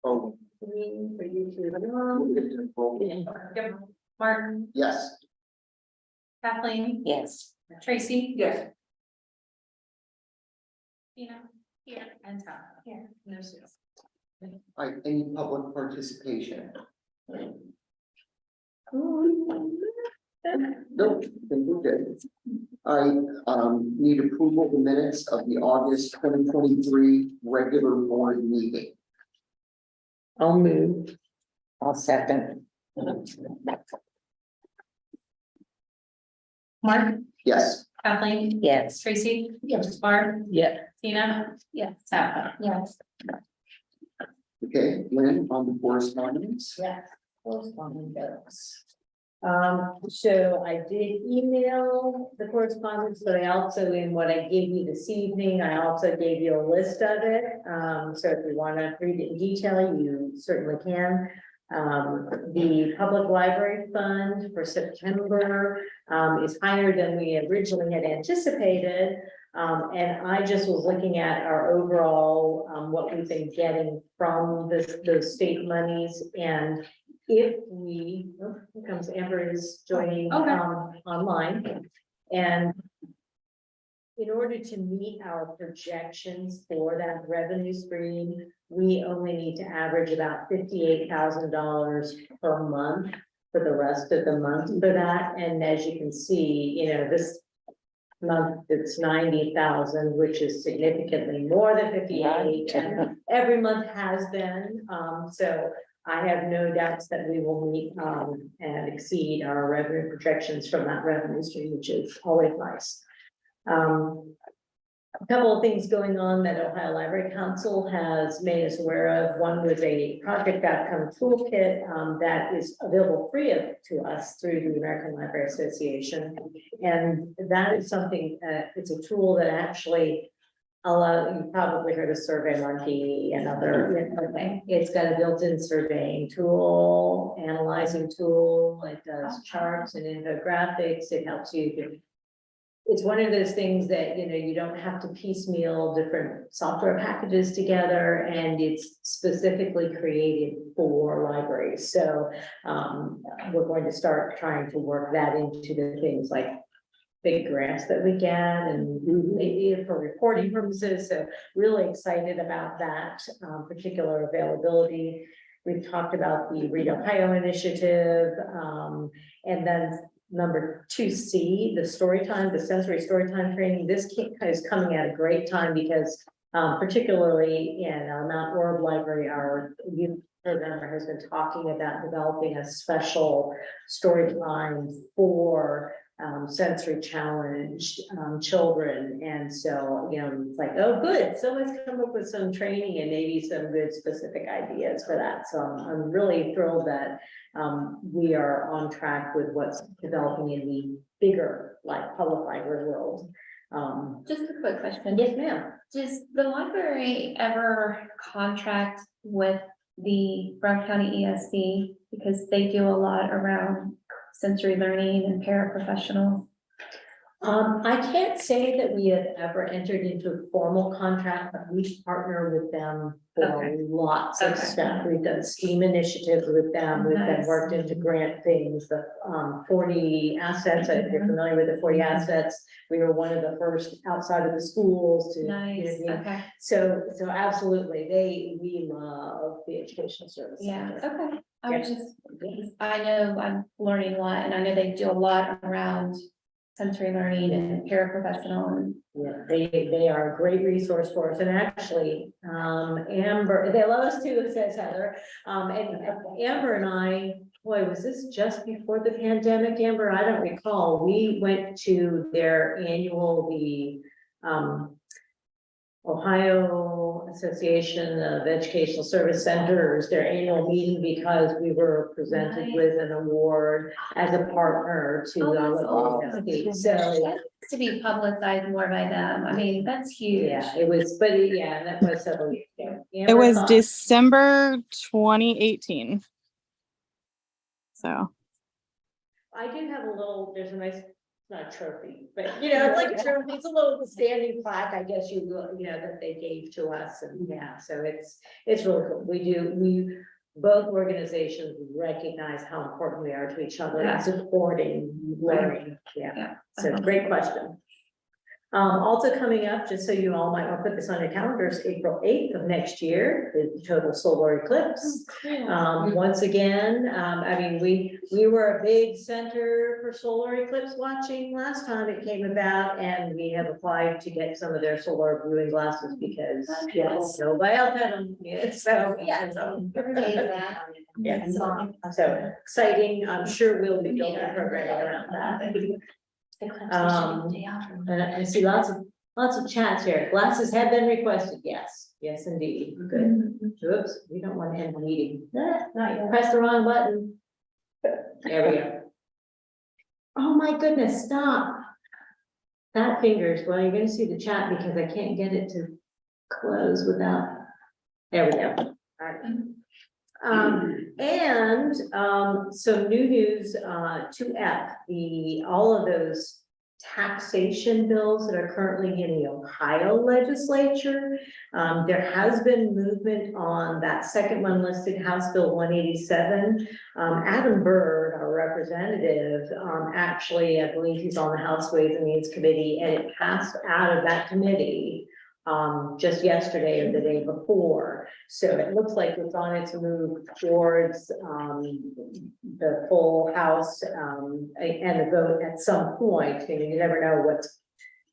Oh, For you to. we'll get to the roll. Martin, Yes. Kathleen, Yes. Tracy. Yes. Tina. Here. And Tom. Here. No Sue. All right, any public participation? Nope, then we're good. I need approval of the minutes of the August 2023 regular board meeting. I'll move. I'll second. Mark, Yes. Kathleen, Yes. Tracy. Yes. Barb, Yeah. Tina. Yes. Sarah. Yes. Okay, Lynn, on the correspondence. Yeah. So I did email the correspondence, but I also, in what I gave you this evening, I also gave you a list of it. So if you want to read it in detail, you certainly can. The public library fund for September is higher than we originally had anticipated. And I just was looking at our overall, what we've been getting from those state monies. And if we, oh, here comes Amber is joining Okay. online. And in order to meet our projections for that revenue stream, we only need to average about $58,000 per month for the rest of the month for that. And as you can see, you know, this month it's 90,000, which is significantly more than 58, and every month has been. So I have no doubts that we will meet and exceed our revenue projections from that revenue stream, which is always nice. A couple of things going on that Ohio Library Council has made us aware of. One was a project outcome toolkit that is available free to us through the American Library Association. And that is something, it's a tool that actually you probably heard of SurveyMonkey and other, it's got a built-in surveying tool, analyzing tool, it does charts and infographics, it helps you. It's one of those things that, you know, you don't have to piecemeal different software packages together, and it's specifically created for libraries. So we're going to start trying to work that into the things like big grants that we get and maybe for reporting purposes. So really excited about that particular availability. We've talked about the Read Ohio initiative, and then number 2C, the story time, the sensory story time training. This is coming at a great time because particularly in our Mount Orab Library, our youth programmer has been talking about developing a special story time for sensory challenged children. And so, you know, it's like, oh, good, someone's come up with some training and maybe some good specific ideas for that. So I'm really thrilled that we are on track with what's developing in the bigger public library world. Just a quick question. Yes, ma'am. Does the library ever contract with the Brown County ESC because they do a lot around sensory learning and paraprofessionals? I can't say that we have ever entered into a formal contract, but we partner with them for lots of stuff. We've done STEAM initiatives with them. We've been worked into grant things, the 40 assets. If you're familiar with the 40 assets, we were one of the first outside of the schools to. Nice. You know, Okay. so absolutely, we love the educational service. Yeah. Center. Okay. I was just, I know I'm learning a lot, and I know they do a lot around sensory learning and paraprofessional. And Yeah, they are a great resource for us, and actually, Amber, they love us too, says Heather. And Amber and I, boy, was this just before the pandemic, Amber? I don't recall. We went to their annual, Ohio Association of Educational Service Centers, their annual meeting, because we were presented Nice. with an award as a partner to that's the awesome. so that needs to be publicized more by them. I mean, that's huge. yeah, it was, but yeah, that was several years ago. It was Amber, December 2018. So I do have a little, there's a nice not a trophy, but it's like a trophy, it's a little standing plaque, I guess that they gave to us, and yeah, so it's really cool. We both organizations recognize how important we are to each other and supporting learning, Yeah. so great question. Also coming up, just so you all might want to put this on your calendars, April 8th of next year, the total solar eclipse. Once again, I mean, we were a big center for solar eclipse watching last time it came about, and we have applied to get some of their solar viewing glasses because nobody else had them. So exciting. I'm sure we'll be building a program around that. And I see lots of chats here. Glasses have been requested. Yes, indeed. Good. Oops, we don't want to end the meeting. Press the wrong button. There we go. Oh my goodness, stop. Fat fingers. Well, you're gonna see the chat because I can't get it to close without. There we go. All right. Some new news, 2F, all of those taxation bills that are currently in the Ohio legislature. There has been movement on that second one listed, House Bill 187. Adam Byrd, our representative, actually, I believe he's on the House Ways and Means Committee, and it passed out of that committee just yesterday or the day before. So it looks like it's on its move towards the full House and the vote at some point. And you never know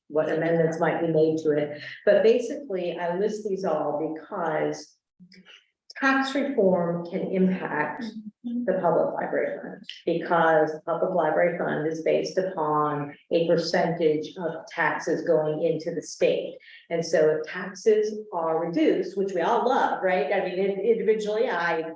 what amendments might be made to it. But basically, I list these all because tax reform can impact the public library fund, because the public library fund is based upon a percentage of taxes going into the state. And so if taxes are reduced, which we all love, right? I mean, individually, I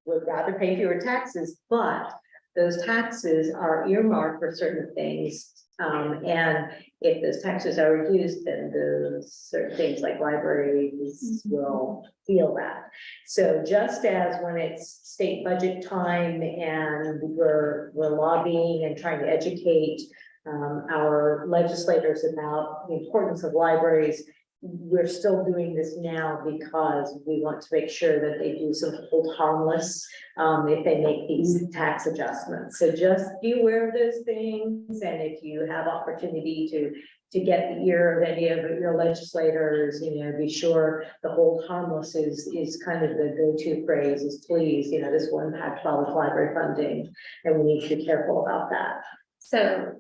would rather pay fewer taxes, but those taxes are earmarked for certain things. And if those taxes are reduced, then those certain things like libraries will feel that. So just as when it's state budget time and we're lobbying and trying to educate our legislators about the importance of libraries, we're still doing this now because we want to make sure that they do some hold harmless if they make these tax adjustments. So just be aware of those things, and if you have opportunity to get the ear of any of your legislators, be sure the hold harmless is kind of the go-to phrase is please, this will impact public library funding, and we need to be careful about that. So,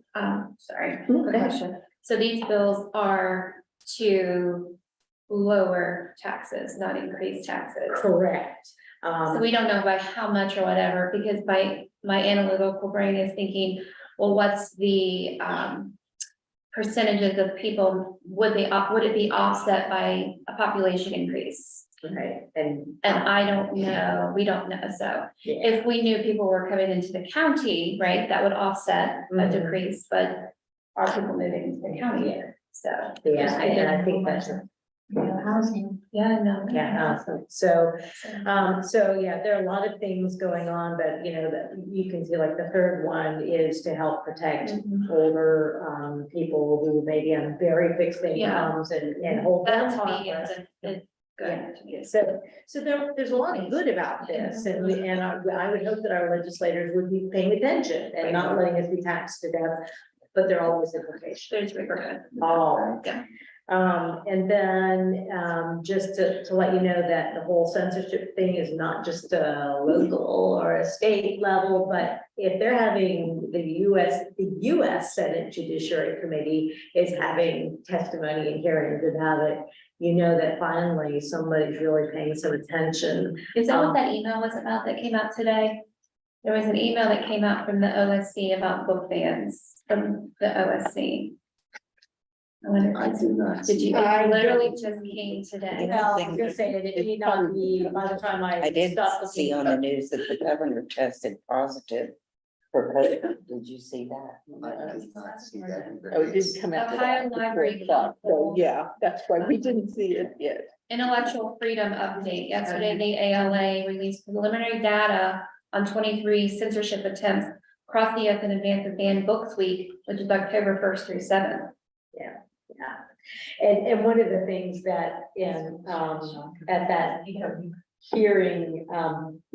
sorry, quick question. So these bills are to lower taxes, not increase taxes. Correct. So we don't know by how much or whatever, because my analytical brain is thinking, well, what's the percentages of people, would it be offset by a population increase? Right. And I don't know, we don't know. So if we knew people were coming into the county, right, that would offset a decrease, but are people moving into the county yet? So I think that's housing. awesome. So there are a lot of things going on, but that you can see, like the third one is to help protect older people who may be on very fixed incomes and hold them that to me harmless. is good. So there's a lot of good about this, and I would hope that our legislators would be paying attention and not letting us be taxed to death. But there are always implications. There's repercussions. Oh, yeah. And then just to let you know that the whole censorship thing is not just a local or a state level, but if they're having the US Senate Judiciary Committee is having testimony and hearings about it, that finally somebody's really paying some attention. Is that what that email was about that came out today? There was an email that came out from the OSC about book bans from the OSC. I wonder, I do not. did you? I It literally don't- just came today. Well, I was gonna say that it need not be by the time I did stop see on the news that the governor tested positive for COVID. Did you see that? I did not see that either. Oh, it didn't come out. Ohio Library So, Council. yeah, that's why we didn't see it yet. Intellectual freedom update. Yesterday, the ALA released preliminary data on 23 censorship attempts cross the S in advance of banned books week, which is October 1st through 7th. Yeah. And one of the things that in, at that, hearing,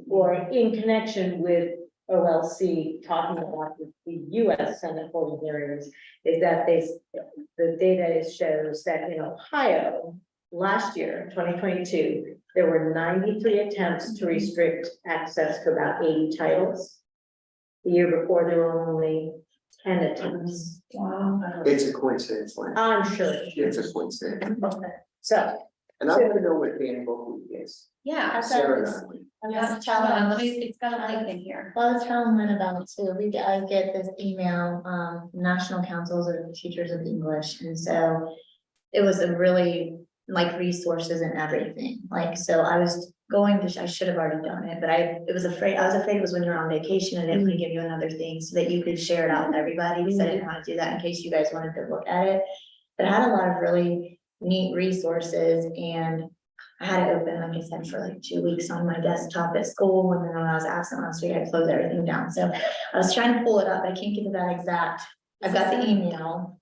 or in connection with OLC talking about the US Senate voting hearings, is that the data shows that in Ohio, last year, 2022, there were 93 attempts to restrict access to about 80 titles. The year before, there were only 10 attempts. Wow. It's a coincidence, Lynn. I'm sure. It's a coincidence. So, And I want to know what Dan book week is. Yeah. Sarah was- and I. I Yeah, was hold on, let telling, me, it's got a link in here. well, I was telling Lynn about it too. I get this email, National Councils of Teachers of English, and so it was a really like resources and everything. Like, so I was going to, I should have already done it, but I was afraid it was when you were on vacation and it would give you another thing so that you could share it out with everybody, because I didn't want to do that in case you guys wanted to look at it. But I had a lot of really neat resources, and I had it open, like I said, for like 2 weeks on my desktop at school, and then when I was absent last week, I closed everything down. So I was trying to pull it up, I can't get to that exact, I've got the email.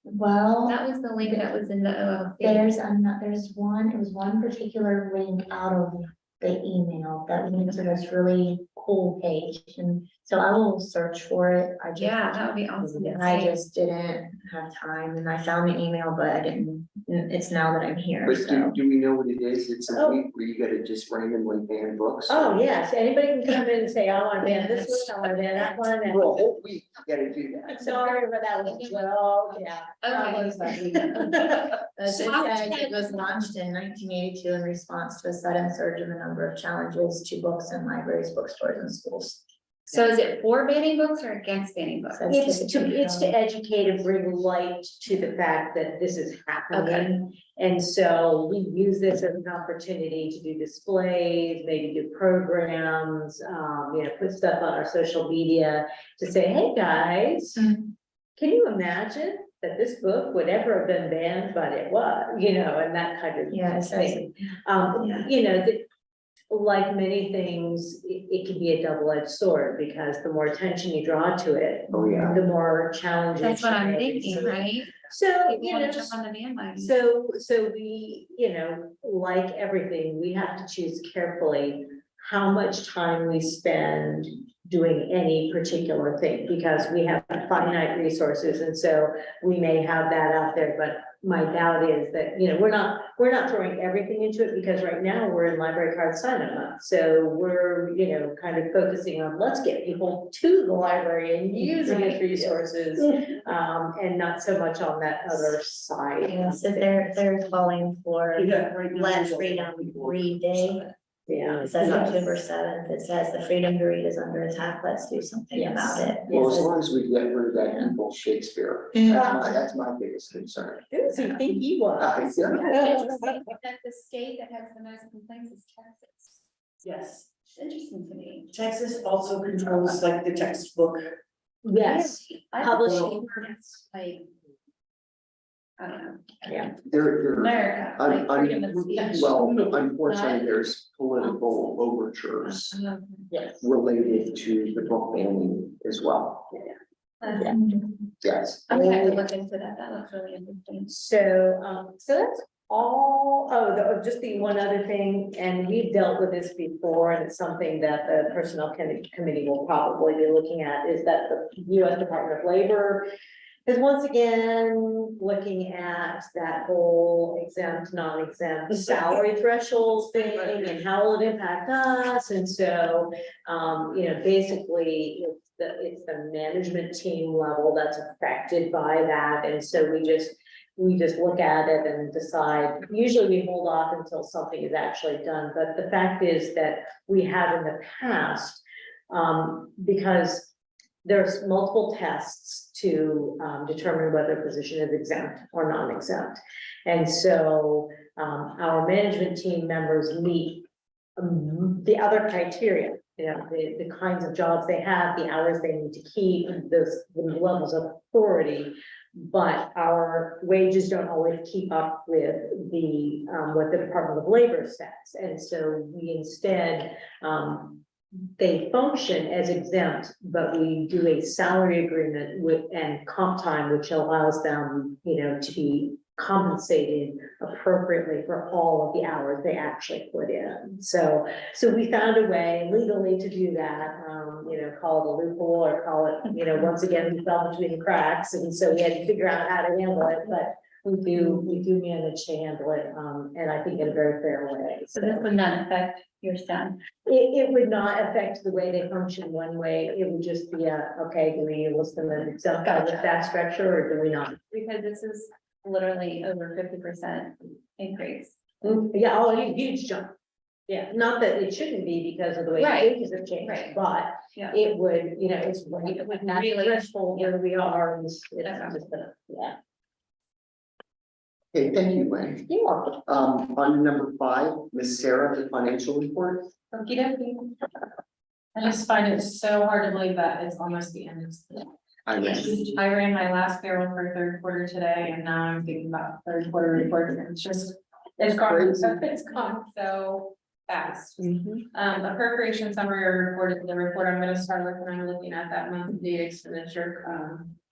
Well, That was the link that was in the OLC. there's one, it was one particular link out of the email that linked to this really cool page, and so I will search for it. Yeah, that would be awesome. to I see. just didn't have time, and I found the email, but I didn't, it's now that I'm here, But so. do we know what it is? It's a Oh. week where you gotta just randomly ban books. oh, yes, anybody can come in and say, I want to ban this one, I want to ban that one. and- For a whole week, you gotta do that. Sorry, but that was, well, yeah. Okay. As it says, it was launched in 1982 in response to a sudden surge in the number of challenges to books in libraries, bookstores, and schools. So is it for banning books or against banning books? Says It's to typically educate and bring light to the fact that this is happening. And so we use this as an opportunity to do displays, maybe do programs, put stuff on our social media to say, hey, guys, Mhm. can you imagine that this book would ever have been banned, but it was, and that kind of Yeah, it says, thing. Yeah. Like many things, it can be a double-edged sword, because the more attention you draw to it, Oh, yeah. the more challenging. That's what I'm it is. thinking, right? So, People want to jump on the bandwagon. so we, like everything, we have to choose carefully how much time we spend doing any particular thing, because we have finite resources, and so we may have that out there, but my doubt is that, we're not throwing everything into it, because right now we're in library card sign-up month. So we're, kind of focusing on, let's get people to the library and using its resources, and not so much on that other side. yeah, so they're calling for Let Freedom Read Day. Yeah. It says October 7th. It says the freedom to read is under attack. Let's do something Yes. about it. Well, as Yes. long as we get rid of that evil Shakespeare, Mhm. that's my biggest concern. Who does he think he was? That the state that has the most complaints is Texas. Yes, It's interesting to me. Texas also controls like the textbook. Yes, I Publishing. Like, I don't know, They're, America, like freedom of speech. well, unfortunately, there's political overtures yes. related to the book banning as well. Yes. I'm gonna have to look into that, that looks really interesting. So that's all, just the one other thing, and we've dealt with this before, and it's something that the Personnel Committee will probably be looking at, is that the US Department of Labor is once again looking at that whole exempt, non-exempt salary thresholds thing, and how will it impact us, and so, basically, it's the management team level that's affected by that, and so we just look at it and decide. Usually we hold off until something is actually done, but the fact is that we have in the past, because there's multiple tests to determine whether a position is exempt or non-exempt. And so our management team members meet the other criteria, the kinds of jobs they have, the hours they need to keep, the levels of authority. But our wages don't always keep up with what the Department of Labor says. And so we instead they function as exempt, but we do a salary agreement with, and comp time, which allows them, to be compensated appropriately for all of the hours they actually put in. So we found a way legally to do that, call it a loophole or call it, once again, we fell between the cracks. And so we had to figure out how to handle it, but we do manage to handle it, and I think in a very fair way. So this would not affect your son. It would not affect the way they function one way. It would just be okay, do we list them as exempt with that structure or do we not? Because this is literally over 50% increase. Yeah, a huge jump. Yeah, not that it shouldn't be because of the way Right. wages have changed, Right. but Yeah. it would, it's right It would at really- threshold where we are. And it's Okay. just yeah. Okay, thank you, Lynn. You're welcome. On number 5, Ms. Sarah, the financial report. Okey dokey. I just find it so hard to believe that it's almost the end of the year. I know. I ran my last payroll for third quarter today and now I'm thinking about third quarter reports and it's gone so fast. Appropriation summary report is the report I'm gonna start with when I'm looking at that monthly expenditure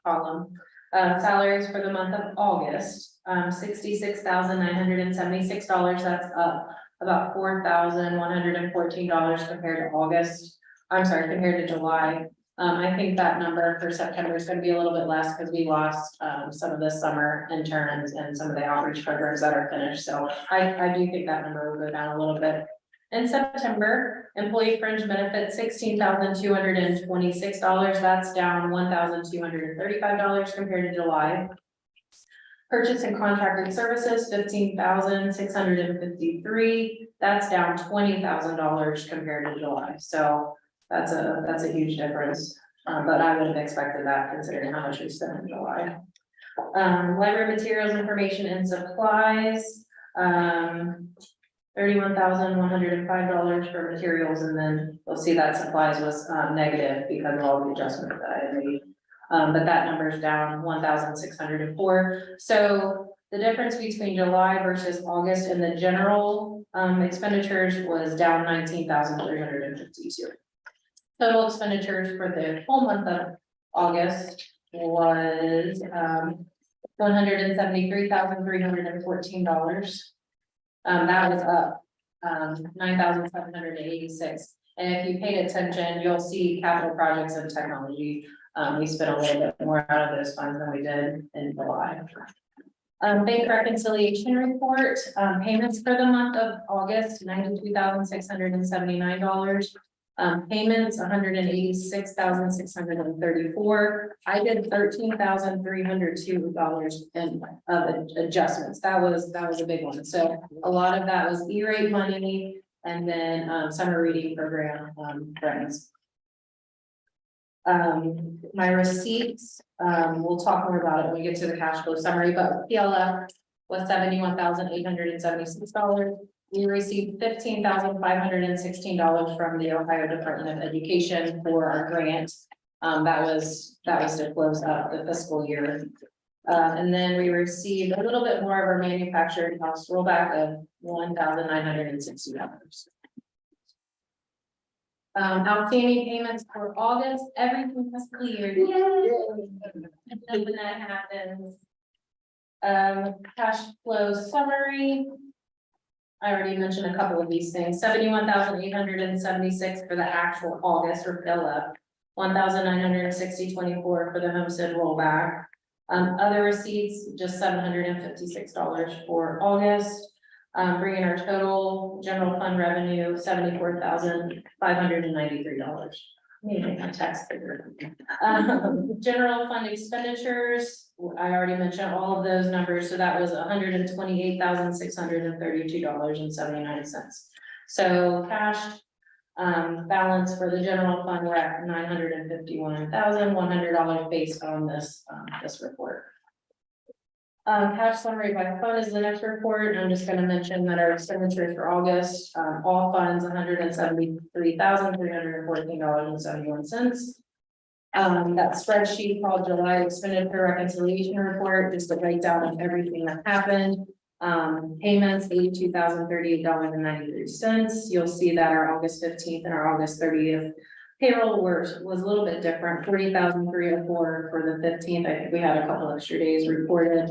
column. Salaries for the month of August, $66,976, that's up about $4,114 compared to August. I'm sorry, compared to July. I think that number for September is gonna be a little bit less because we lost some of the summer interns and some of the outreach programs that are finished. So I do think that number will go down a little bit. In September, employee fringe benefits, $16,226. That's down $1,235 compared to July. Purchase and contracted services, $15,653. That's down $20,000 compared to July. So that's a huge difference. But I would have expected that considering how much we spent in July. Library materials, information and supplies, $31,105 for materials, and then you'll see that supplies was negative because of all the adjustments that I made. But that number is down $1,604. So the difference between July versus August in the general expenditures was down $19,352. Total expenditures for the full month of August was $173,314. That was up $9,786. And if you paid attention, you'll see capital projects and technology. We spent a little bit more out of those funds than we did in July. Bank reconciliation report, payments for the month of August, $92,679. Payments, $186,634. I did $13,302 of adjustments. That was a big one. So a lot of that was E-rate money and then summer reading program grants. My receipts, we'll talk more about it when we get to the cash flow summary, but PLF was $71,876. We received $15,516 from the Ohio Department of Education for our grant. That was to close out the fiscal year. And then we received a little bit more of our manufactured cost rollback of $1,960. Outstanding payments for August, everything was cleared. And when that happens. Cash flow summary. I already mentioned a couple of these things, $71,876 for the actual August for fill up, $1,960.24 for the homestead rollback. Other receipts, just $756 for August. Bringing our total general fund revenue, $74,593. Maybe my tax figure. General fund expenditures, I already mentioned all of those numbers, so that was $128,632.79. So cash balance for the general fund, we're at $951,100 based on this report. Cash summary by fund is the next report. I'm just gonna mention that our expenditures for August, all funds, $173,314.71. That spreadsheet called July expenditure reconciliation report, just a breakdown of everything that happened. Payments, $82,038.93. You'll see that our August 15th and our August 30th payroll was a little bit different, 40,304 for the 15th. I think we had a couple extra days reported.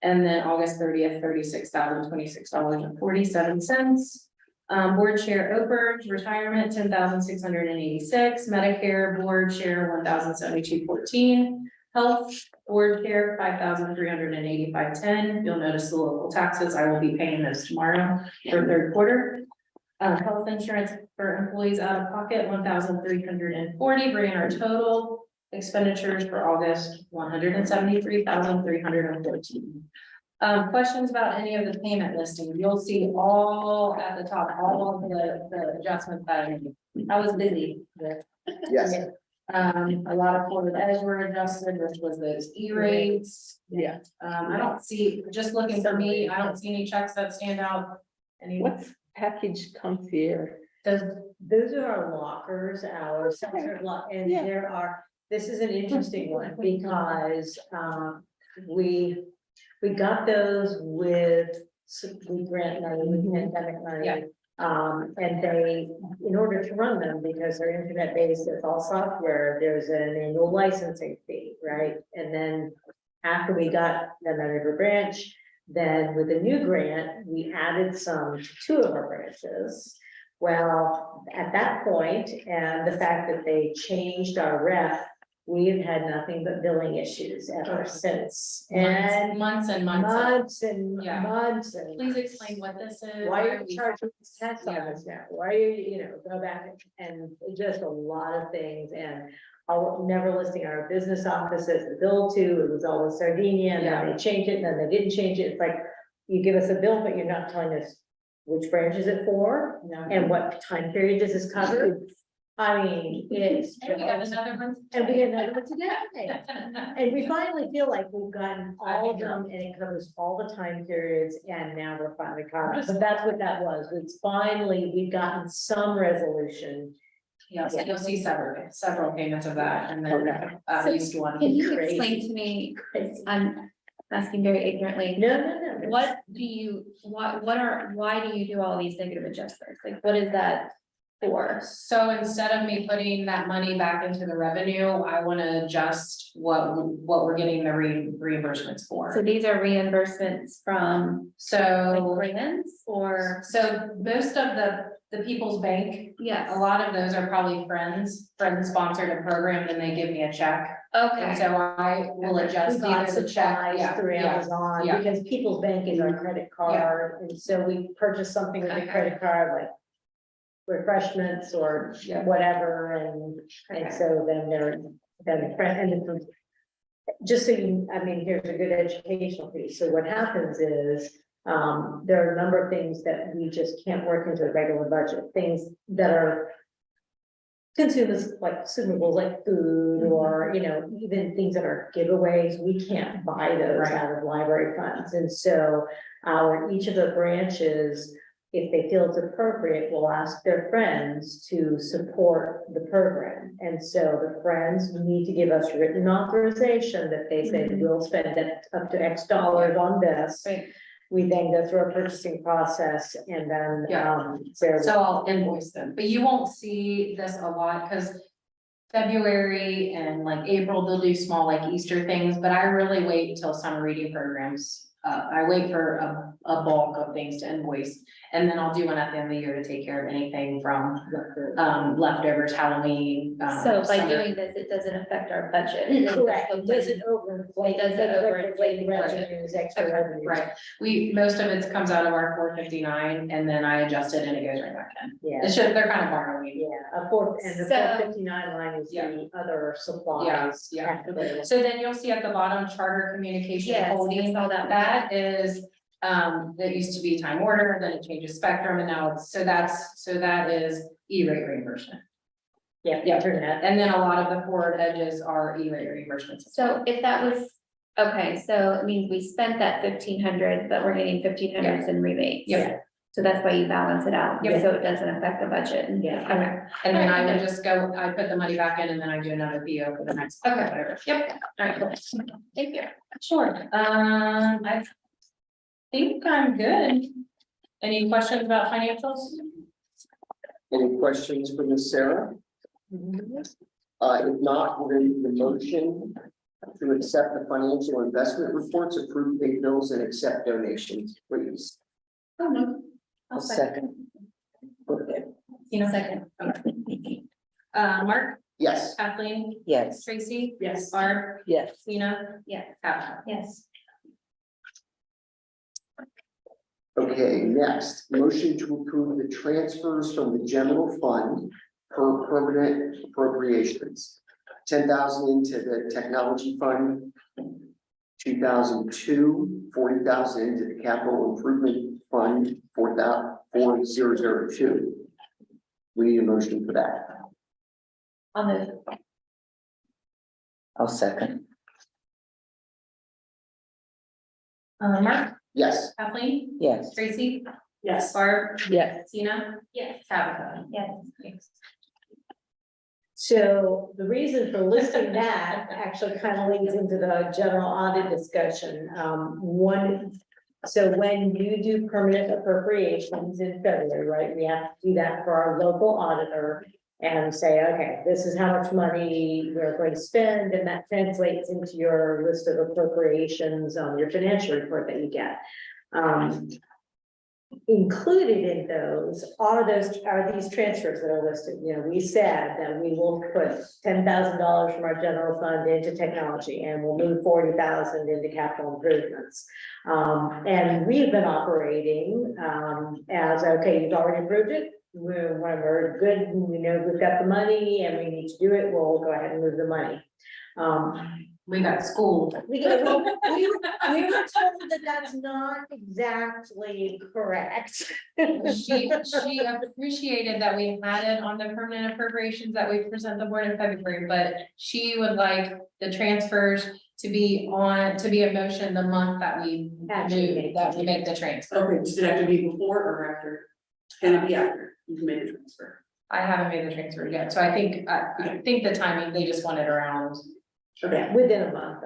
And then August 30th, $36,026.47. Board share OPERS, retirement, 10,686, Medicare board share, 1,072.14, health board share, 5,385.10. You'll notice the local taxes, I will be paying those tomorrow for third quarter. Health insurance for employees out of pocket, 1,340, bringing our total expenditures for August, 173,314. Questions about any of the payment listing? You'll see all at the top, all of the adjustments that I made. I was busy. Yes, A lot of forward edge were adjusted, which was those E-rates. Yeah. I don't see, just looking for me, I don't see any checks that stand out. Any, What's package concierge? Those are our lockers, our sensor lock, and Yeah. there are, this is an interesting one because, we got those with grant money, with pandemic money. Yeah. And they, in order to run them, because they're internet based, it's all software, there's an annual licensing fee, right? And then after we got them at River Branch, then with the new grant, we added some to 2 of our branches. Well, at that point, and the fact that they changed our ref, we've had nothing but billing issues ever since. And months and months. months and Yeah. months and. Please explain what this is. Why are we- you charging tax on this now? Why are you, go back and just a lot of things and I'll never listing our business office as the bill to, it was always Sardinia, and then they changed it, and then they didn't change it. It's like, you give us a bill, but you're not telling us which branch is it for and what time period does this cover? I mean, it's. And we got another one. And we get another one today. And we finally feel like we've gotten all of them and it covers all the time periods and now we're finally caught up. But that's what that was. It's finally, we've gotten some resolution. Yes, and you'll see several payments of that and then Okay. So least one. Can you Crazy. explain to me, I'm asking very ignorantly, No. what do you, why do you do all these negative adjustments? Like, what is that for? So instead of me putting that money back into the revenue, I want to adjust what we're getting the reimbursements So for. these are reimbursements from like So, grants or, so most of the People's Bank, yes, a lot of those are probably friends sponsored a program and they give me a check. And okay, so I will adjust We got either the check, supplies yeah, through yeah, Amazon yeah. because People's Bank is our credit card. And so we purchase something with a credit card like refreshments or Yeah. whatever and Okay. so then just so you, I mean, here's a good educational piece. So what happens is, there are a number of things that we just can't work into the regular budget, things that are consumers like consumables like food or, even things that are giveaways, we can't buy those Right. out of library funds. And so each of the branches, if they feel it's appropriate, will ask their friends to support the program. And so the friends need to give us written authorization that they say we'll spend up to X dollars on this. Right. We then go through a purchasing process and then, Sarah. So I'll invoice them, but you won't see this a lot because February and like April, they'll do small like Easter things, but I really wait until summer reading programs. I wait for a bulk of things to invoice, and then I'll do one at the end of the year to take care of anything from leftovers, Halloween. so by summer. doing this, it doesn't affect our budget. Correct, it doesn't overinflate. It doesn't overinflate the budget. Revenues, extra Okay, revenues. right, most of it comes out of our 459, and then I adjust it and it goes right back in. Yeah, It's just, they're kind of borrowing. yeah, the 459 line is Yeah. the other supplies. Yeah. activated. So then you'll see at the bottom, Charter Communication Yes, I Holdings, saw that. that is, that used to be Time Warner, then it changes Spectrum, and now it's, so that is E-rate reimbursement. Yeah, Yeah. internet. And then a lot of the forward edges are E-rate reimbursements. So if that was, okay, so it means we spent that 1,500, but we're getting 1,500 in rebates. Yeah. So that's why you balance it out, Yep. so it doesn't affect the budget. Yeah. Okay. And then I would just go, I put the money back in and then I do another PO for the next. Okay. Whatever. Yep. All right, cool. Thank you. Sure, I think I'm good. Any questions about financials? Any questions for Ms. Sarah? If not, we're going to do the motion to accept the financial investment reports, approve paid bills, and accept donations, please. Oh, no. A second. Second. Mark, Yes, Kathleen, Yes, Tracy, Yes. Barb, Yes. Tina, Yes. Kat. Yes. okay, next, motion to approve the transfers from the general fund per permanent appropriations. 10,000 into the technology fund, 2,002, 40,000 into the capital improvement fund, 4,002. We need a motion for that. On the, I'll second. Mark, Yes, Kathleen, Yes, Tracy, Yes. Barb, Yes. Tina, yes, Tabitha. yes. Thanks. So the reason for listing that actually kind of leads into the general audit discussion. So when you do permanent appropriations in February, right, we have to do that for our local auditor and say, okay, this is how much money we're going to spend, and that translates into your list of appropriations on your financial report that you get. Included in those are these transfers that are listed. You know, we said that we will put $10,000 from our general fund into technology, and we'll move 40,000 into capital improvements. And we've been operating as, okay, you've already approved it. When we're good, we know we've got the money and we need to do it, we'll go ahead and move the money. We got schooled. We were told that that's not exactly correct. She appreciated that we had it on the permanent appropriations that we present the board in February, but she would like the transfers to be a motion the month that we make the transfer. Okay, does it have to be before or after? Can it be after you made the transfer? I haven't made the transfer yet, so I think the timing, they just want it around. Okay. Within a month,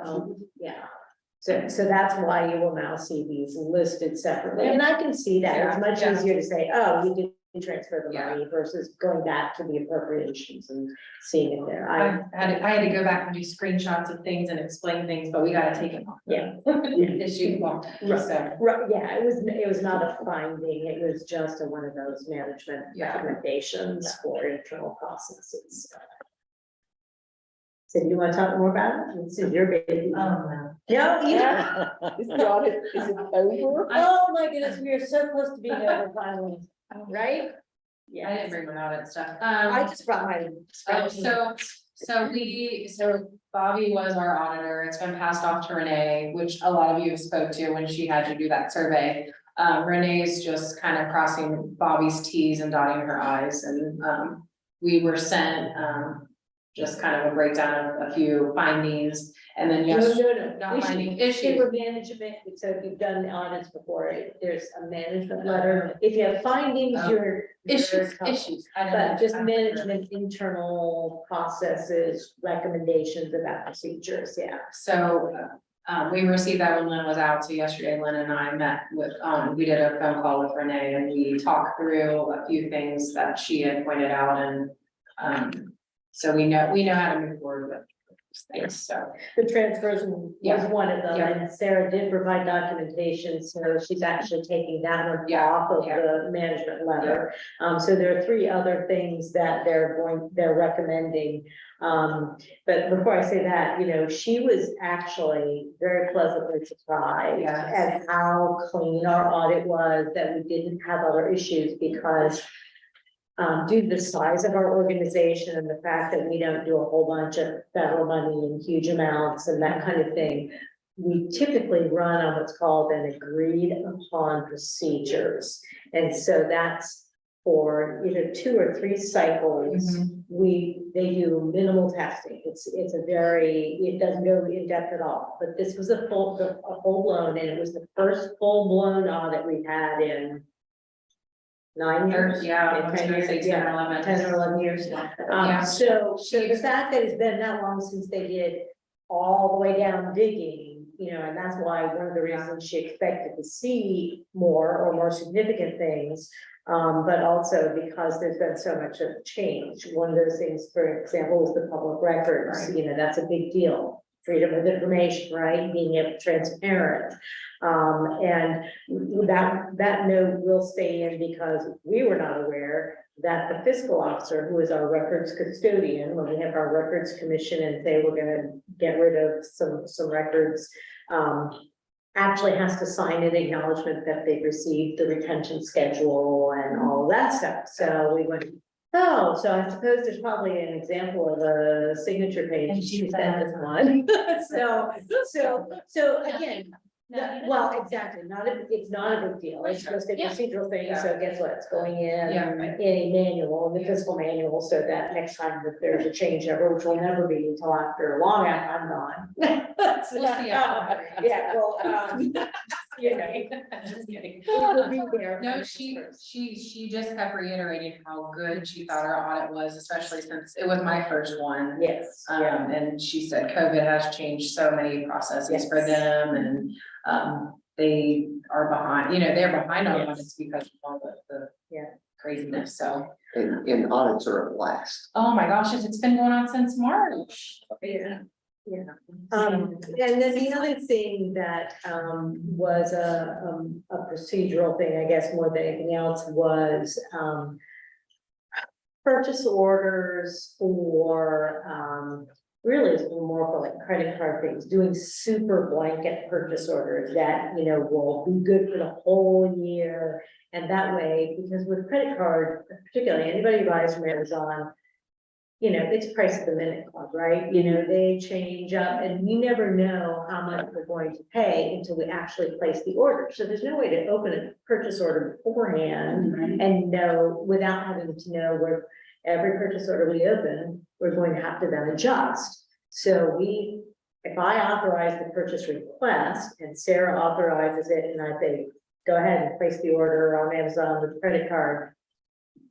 yeah. So that's why you will now see these listed separately, and I can see that, it's much Yeah. easier to say, oh, you did transfer the Yeah. money versus going back to the appropriations and seeing it there. I had to go back and do screenshots of things and explain things, but we gotta take it off. Yeah. Issue block, so. Right, yeah, it was not a finding, it was just one of those management Yeah. recommendations for internal processes. So do you want to talk more about it? This is your baby. No. No, yeah. Is the audit, is it over? Oh my goodness, we are so close to being over finally, right? I Yeah, didn't bring my audit stuff. I just brought my. So Bobby was our auditor. It's been passed off to Renee, which a lot of you have spoke to when she had to do that survey. Renee's just kind of crossing Bobby's T's and dotting her I's, and we were sent just kind of a breakdown of a few findings, and then No, yes, no, no. not Issue- finding They issues. were management, so if you've done audits before, there's a management letter. If you have findings, Oh. you're Issues. But I don't know. just I don't remember. management, internal processes, recommendations about procedures, yeah. So, we received that when Lynn was out, so yesterday Lynn and I met with, we did a phone call with Renee and we talked through a few things that she had pointed out and, so we know how to move forward with things, so. The transfers was Yeah. one of them, Yeah. and Sarah did provide documentation, so she's actually taking that one Yeah. off of Yeah. the management letter. So there are 3 other things that they're recommending. But before I say that, you know, she was actually very pleasantly surprised Yes. at how clean our audit was, that we didn't have other issues because due to the size of our organization and the fact that we don't do a whole bunch of federal money in huge amounts and that kind of thing, we typically run on what's called an agreed upon procedures. And so that's for either 2 or 3 cycles. They do minimal testing. It doesn't go in depth at all, but this was a full blown, and it was the first full blown audit we've had in 9 years. Yeah, I was 10 gonna say years, 10 or yeah, 11. 10 or 11 years. Yeah. So the fact that it's been that long since they did all the way down digging, and that's why one of the reasons she expected to see more significant things. But also because there's been so much of change. One of those things, for example, is the public records, that's a big deal. Freedom of information, right? Being able to transparent. And that note will stay in because we were not aware that the fiscal officer, who is our records custodian, when we have our records commission and say we're gonna get rid of some records, actually has to sign an acknowledgement that they've received the retention schedule and all of that stuff. So we went, oh, so I suppose there's probably an example of a signature page. And She she sent us found one. So again, well, exactly, it's not a big deal, it's just a Yeah. procedural thing, Yeah. so guess what, it's going in Yeah, right. a manual, the fiscal manual, so that next time that there's a changeover, which will never be until long after I'm gone. We'll see after. Yeah, well, Just kidding. we'll be there. No, she just kept reiterating how good she thought our audit was, especially since it was my first one. Yes, yeah, And she said COVID has changed so many processes for Yes. them and, they are behind, they're behind on Yes. audits because of all the Yeah. craziness, so. And audits are a blast. Oh my gosh, it's been going on since March. yeah. And then the other thing that was a procedural thing, I guess, more than anything else, was purchase orders for really it's more for like credit card things, doing super blanket purchase orders that will be good for the whole year. And that way, because with credit card, particularly anybody who buys from Amazon, it's price of the minute club, right? They change up and you never know how much we're going to pay until we actually place the order. So there's no way to open a purchase order beforehand and know without having to know where every purchase order we open, we're going to have to then adjust. So if I authorize the purchase request and Sarah authorizes it and I say, go ahead and place the order on Amazon with credit card,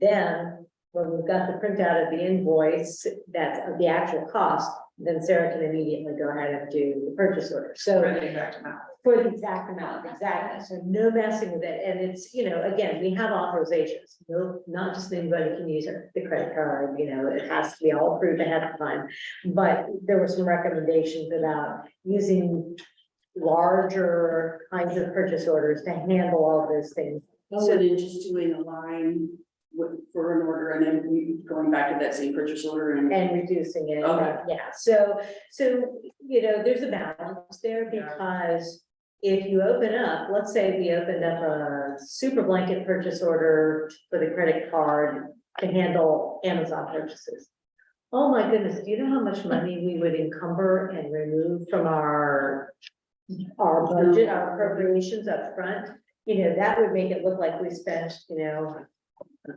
then when we've got the printout of the invoice, that's of the actual cost, then Sarah can immediately go ahead and do the purchase order. So For the exact amount. for the exact amount, exactly. So no messing with it. And it's, again, we have authorizations. No, not just anybody can use the credit card, it has to be all approved ahead of time. But there were some recommendations about using larger kinds of purchase orders to handle all those things. So then just doing a line for an order and then going back to that same purchase order and. And reducing it, Okay. yeah, so, there's a balance there because if you open up, let's say we opened up a super blanket purchase order for the credit card to handle Amazon purchases. Oh my goodness, do you know how much money we would encumber and remove from our budget, our appropriations up front? That would make it look like we spent,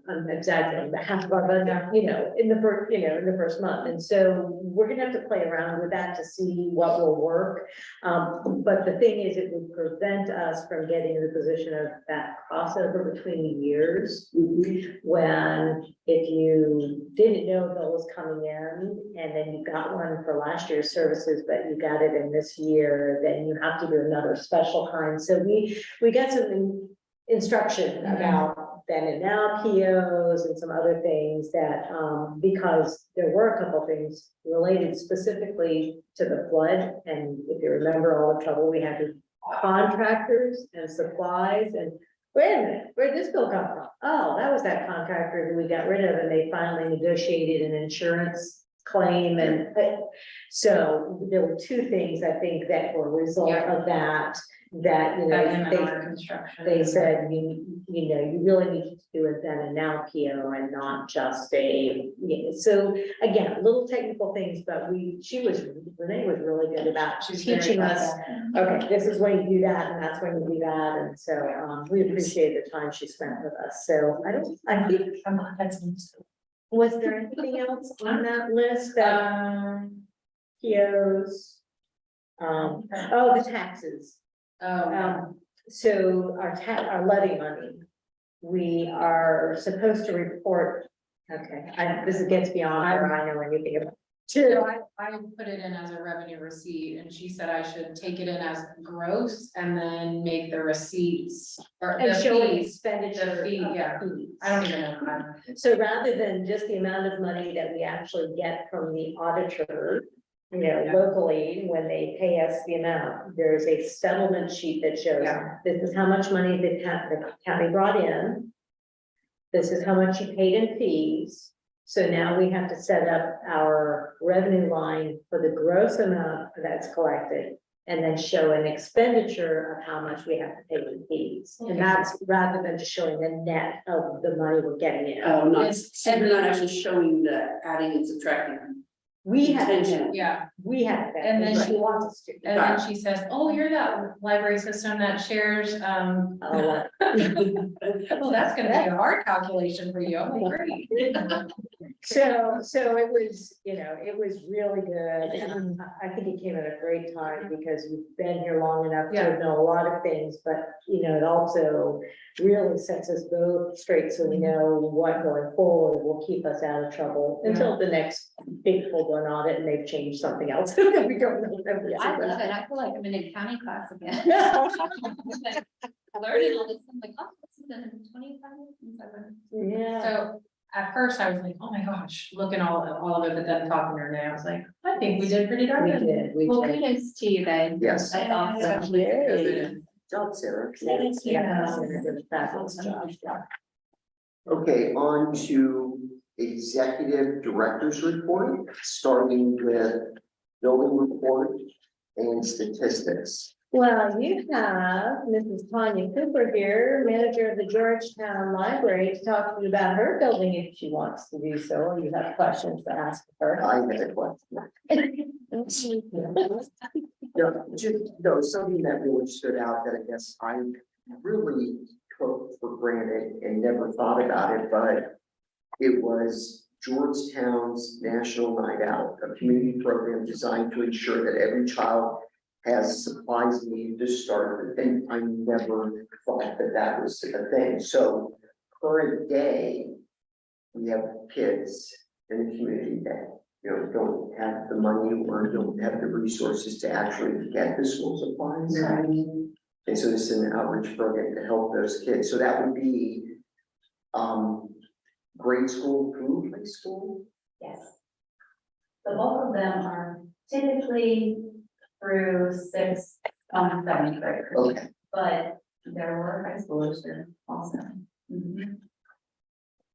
I'm exaggerating, but half of our budget, in the first month. And so we're gonna have to play around with that to see what will work. But the thing is, it would prevent us from getting in the position of that crossover between the years. When if you didn't know a bill was coming in and then you got one for last year's services, but you got it in this year, then you have to do another special kind. So we got some instruction about then and now POs and some other things that, because there were a couple things related specifically to the flood. And if you remember all the trouble we had with contractors and supplies and wait a minute, where'd this bill come from? Oh, that was that contractor who we got rid of and they finally negotiated an insurance claim. And so there were two things I think that were a result of that, Construction. they said, you really need to do a then and now PO and not just so again, little technical things, but Renee was really good about She's very teaching us, thoughtful. okay, this is when you do that and that's when you do that. And so, we appreciate the time she spent with us. So I think, was there anything else on that list that POs? The taxes. So our levy money, we are supposed to report, okay, this gets beyond where I know anything about. So I put it in as a revenue receipt and she said I should take it in as gross and then make the receipts or And the show an fees. expenditure. the fee, of yeah. fees. I don't even know. how- So rather than just the amount of money that we actually get from the auditor, you know, Yeah. locally, when they pay us the amount, there's a settlement sheet that shows Yeah. this is how much money the county brought in. This is how much you paid in fees. So now we have to set up our revenue line for the gross amount that's collected. And then show an expenditure of how much we have to pay in fees. And that's rather than just showing the net of the money we're getting in. Oh, not, And- so you're not actually showing the adding and subtracting. We have, Intention. Yeah, we have that, And then and she she- wants us to. and then she says, oh, you're that library system that shares, Oh, well, that's gonna be a hard calculation for you. I'm like, great. so it was, you know, it was really good, and I think it came at a great time, because we've been here long enough Yeah. to know a lot of things, but, you know, it also really sets us both straight, so we know what going forward will keep us out of trouble until the next big full-blown audit, and they've changed something else, we don't know. I love it. I feel like I'm in a county class again. Yeah. Learning all this, I'm like, oh, this is in 25. Yeah, So at first I was like, oh my gosh, looking all of it, but then talking to her now, I was like, I think we did pretty darn we good. did, we Well, did. kudos to you guys. Yes. That's awesome. Especially because it is- Job, Sarah. Thank you. Yeah, they did a fabulous job. Okay, on to executive director's report, starting with building report and statistics. Well, you have Mrs. Tanya Cooper here, manager of the Georgetown Library, to talk to you about her building if she wants to do so, or you have questions to ask her. I had a question. Something that really stood out that I guess I really took for granted and never thought about it, but it was Georgetown's National Night Out, a community program designed to ensure that every child has supplies needed to start. And I never thought that that was a thing. So current day, we have kids in the community that, you know, don't have the money or don't have the resources to actually get the school supplies. And so this is an outreach program to help those kids. So that would be grade school through high school. Yes. So both of them are typically through 6th, 7th grade, Okay, but there were high schoolers there also. Mhm.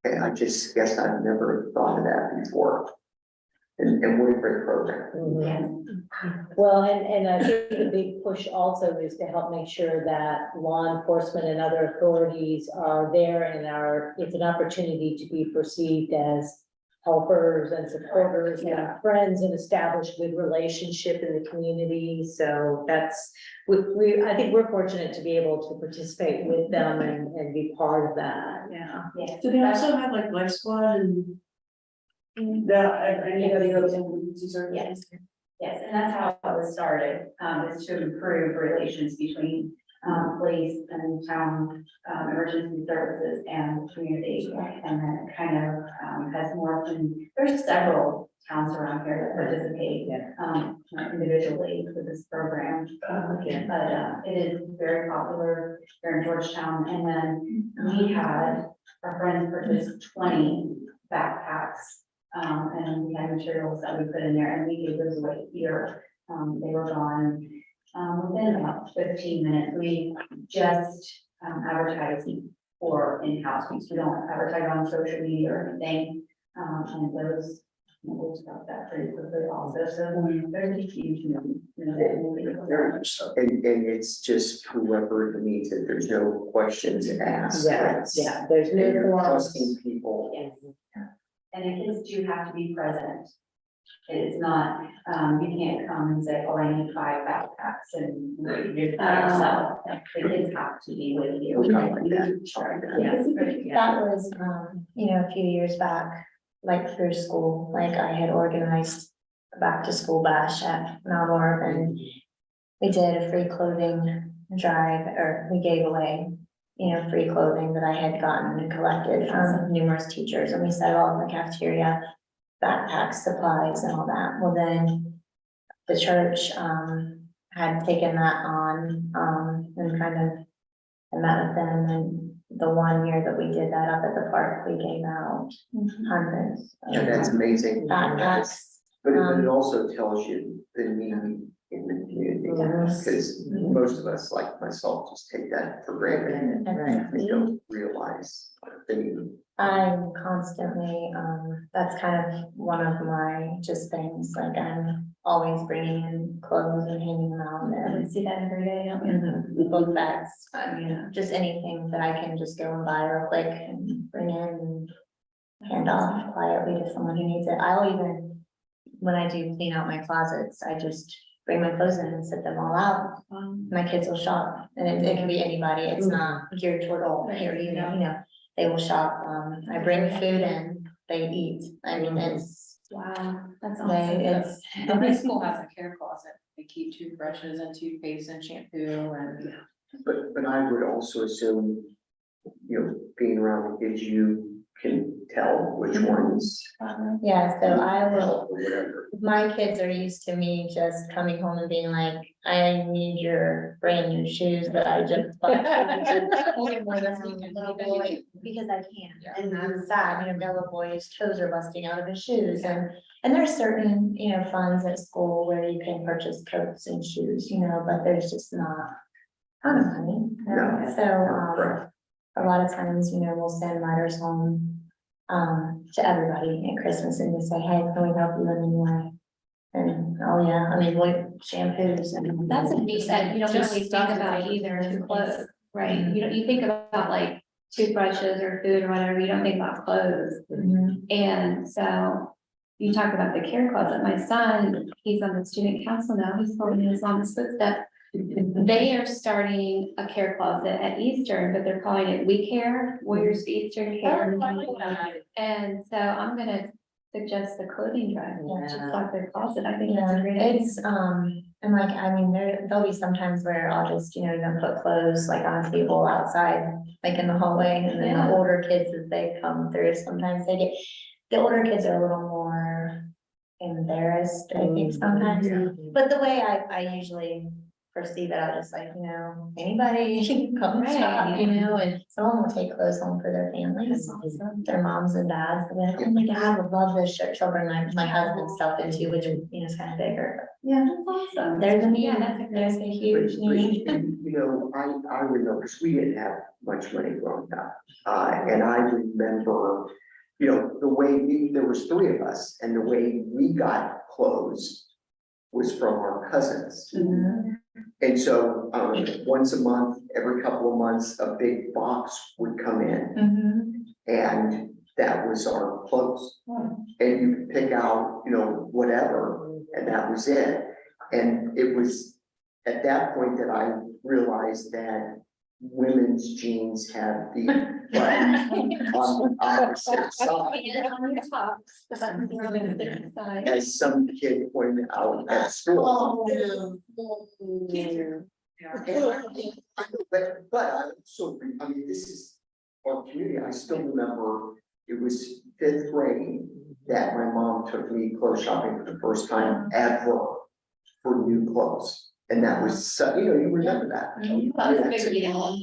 and I just guess I've never thought of that before. And what a great program. Mhm. Well, and I think the big push also is to help make sure that law enforcement and other authorities are there and it's an opportunity to be perceived as helpers and supporters and friends and establish good relationship in the community. So that's, I think we're fortunate to be able to participate with them and be part of that. Yeah. Yes. Do they also have like life squad and? That, anybody goes in emergency services? Yes, yes, and that's how it was started, is to improve relations between, police and town, emergency services and community. And then it kind of, has morphed, and there's several towns around here that participate, individually with this program. But, it is very popular here in Georgetown, and then we had, our friends purchased 20 backpacks. And we had materials that we put in there, and we gave those away here. They were gone, within about 15 minutes. We just, advertising for in-house use. We don't advertise on social media or anything. And those, we'll start that pretty quickly also. So there's a huge, Very much so. And it's just whoever needs it, there's no questions asked. Yeah, there's And no you're forms. trusting people. And the kids do have to be present. It is not, you can't come and say, oh, I need 5 backpacks and you do that yourself. The kids have to be with you. Okay, like that. Yeah. That was, a few years back, like through school, like I had organized a back to school bash at Mount Orb, and we did a free clothing drive, or we gave away, free clothing that I had gotten and collected from numerous teachers, and we set it all in the cafeteria. backpacks, supplies and all that. Well, then the church, had taken that on, and kind of I met with them, and the 1 year that we did that up at the park, we gave out hundreds And that's of amazing. backpacks. But it also tells you the need in the community, Yes. because most of us, like myself, just take that for granted. Right. We don't realize the need. I'm constantly, that's kind of one of my just things, like I'm always bringing in clothes and hanging them out I and would see that every day, don't we? book bags, I mean, just anything that I can just go and buy real quick and bring in and hand off quietly to someone who needs it. I'll even, when I do clean out my closets, I just bring my clothes in and set them all out. My kids will shop, and it can be anybody, it's not geared toward all here, you know, they will shop, I bring food in, they eat, I mean, it's, Wow, that's they, awesome. it's. The high school has a care closet. They keep toothbrushes and toothpaste and shampoo and. But I would also assume, being around the kids, you can tell which ones. Yeah, so I will, Or whatever. my kids are used to me just coming home and being like, I need your brand new shoes that I just bought. Because I can, and that's sad, the little boy's toes are busting out of his shoes, and there's certain, funds at school where you can purchase coats and shoes, but there's just not a ton of money. No. So, Correct. a lot of times, we'll send letters home, to everybody at Christmas and just say, hey, can we help you in any way? And, oh yeah, I mean, shampoos and. That's a neat that you don't Just really think stuff about that- either as clothes, right? You think about like toothbrushes or food or whatever, you don't think about clothes. Mhm. And so you talk about the care closet. My son, he's on the student council now, he's following his mom's footsteps. They are starting a care closet at Eastern, but they're calling it We Care, Warriors of Eastern Care. And so I'm gonna suggest the clothing drive, just like their closet. I think that's a Yeah, great idea. it's, and like, I mean, there'll be sometimes where I'll just, even put clothes like on a table outside, like in the hallway, and then the Yeah. older kids as they come through, sometimes the older kids are a little more embarrassed, I think sometimes. But the way I usually perceive it, I just like, anybody can come Right. shop, and someone will take clothes home for their families, their moms and dads, they'll be like, oh my God, would love this shirt, children, my husband's stuff into, which is kind of bigger. Yeah, that's awesome. There's a need, Yeah, that's a great there's a huge need. I remember, because we didn't have much money growing up, and I remember, the way there was 3 of us, and the way we got clothes was from our cousins. Mhm. And so, once a month, every couple of months, a big box would come in, Mhm. and that was our clothes. And you could pick out, whatever, and that was it. And it was at that point that I realized that women's jeans have the button on the opposite side, On your tops, the buttons are on the different side. as some kid pointed out at school. But I also, this is our community. I still remember it was 5th grade that my mom took me clothes shopping for the first time ever for new clothes. And that was, you remember that. That was a big deal.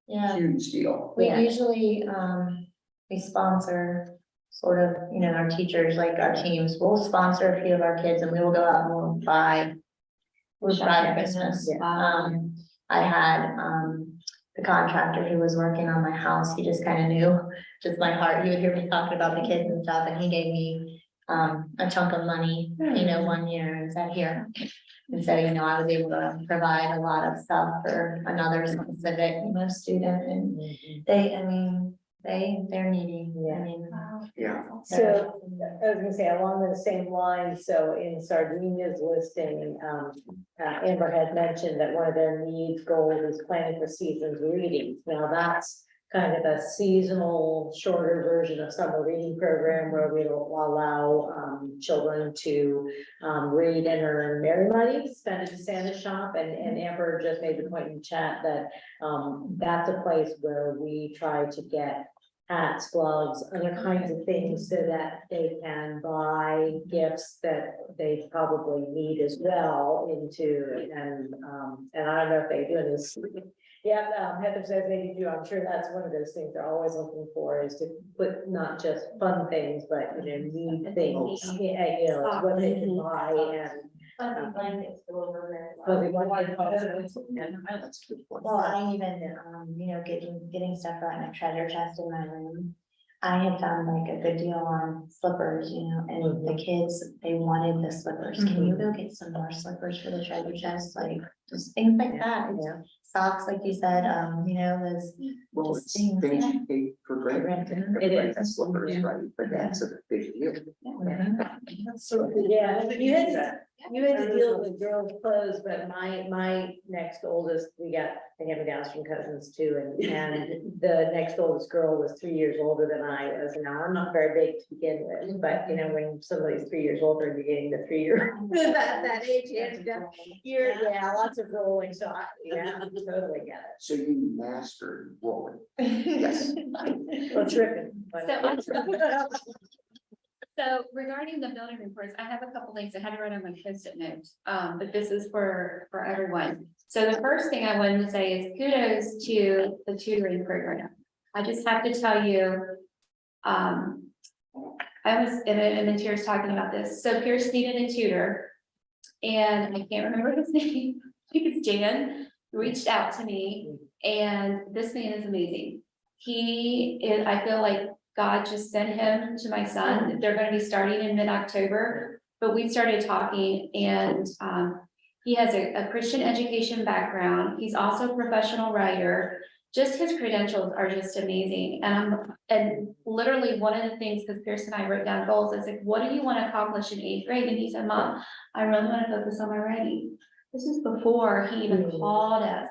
Yeah, Huge deal. we usually, we sponsor sort of, our teachers, like our teams, we'll sponsor a few of our kids and we will go out and we'll buy Christmas. I had, the contractor who was working on my house, he just kind of knew, just my heart, he would hear me talking about the kids and stuff, and he gave me, a chunk of money, 1 year and said, here. And so, I was able to provide a lot of stuff for another specific, student, and they're needy, Yeah. So, I was gonna say, along the same line, so in Sardinia's listing, Amber had mentioned that one of their needs goals is planning for seasons readings. Now, that's kind of a seasonal, shorter version of summer reading program where we will allow children to read and earn Merry money, spend at the Santa shop, and Amber just made the point in chat that that's a place where we try to get hats, gloves, other kinds of things so that they can buy gifts that they probably need as well into, and I don't know if they do this. Yeah, Heather says they do. I'm sure that's one of those things they're always looking for is to put not just fun things, but, need things. Yeah, it's what they can buy and. Blankets go over there. Fuzzy blankets. That's a good point. Well, I even, getting stuff for like my treasure chest in my room. I had found like a good deal on slippers, and the kids, they wanted the slippers. Can you go get some more slippers for the treasure chest? Like, just things like that. It's Yeah. Socks, like you said, those. Well, just it's things, things yeah. you take for granted. It Everybody is. has slippers, Yeah. right? But that's a big deal. Yeah, you had to deal with girls' clothes, but my next oldest, we got the hand-me-downs from cousins too, and the next oldest girl was 3 years older than I was. Now, I'm not very big to begin with, but when somebody's 3 years older and you're getting the 3-year, that age, lots of rolling, so totally get it. So you mastered rolling. Yes. Well, tripping. but- So regarding the building reports, I have a couple things I had to write on my post-it note, but this is for everyone. So the first thing I wanted to say is kudos to the tutoring program. I just have to tell you, I was in tears talking about this. So Pierce needed a tutor, and I can't remember his name. I think it's Jan, reached out to me, and this man is amazing. He is, I feel like God just sent him to my son. They're gonna be starting in mid-October, but we started talking, and he has a Christian education background. He's also a professional writer. Just his credentials are just amazing. And literally one of the things, because Pierce and I wrote down goals, I was like, what do you want to accomplish in 8th grade? And he said, Mom, I really want to focus on my writing. This is before he even called us.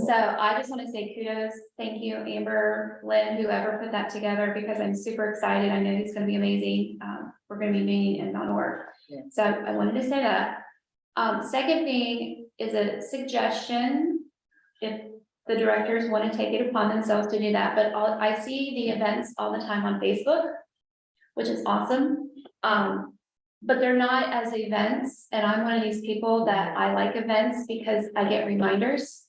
So I just want to say kudos, thank you, Amber, Lynn, whoever put that together, because I'm super excited. I know he's going to be amazing. We're going to be meeting in non-work. Yeah. So I wanted to say that. Second thing is a suggestion. If the directors want to take it upon themselves to do that, but I see the events all the time on Facebook, which is awesome. But they're not as events, and I'm one of these people that I like events because I get reminders.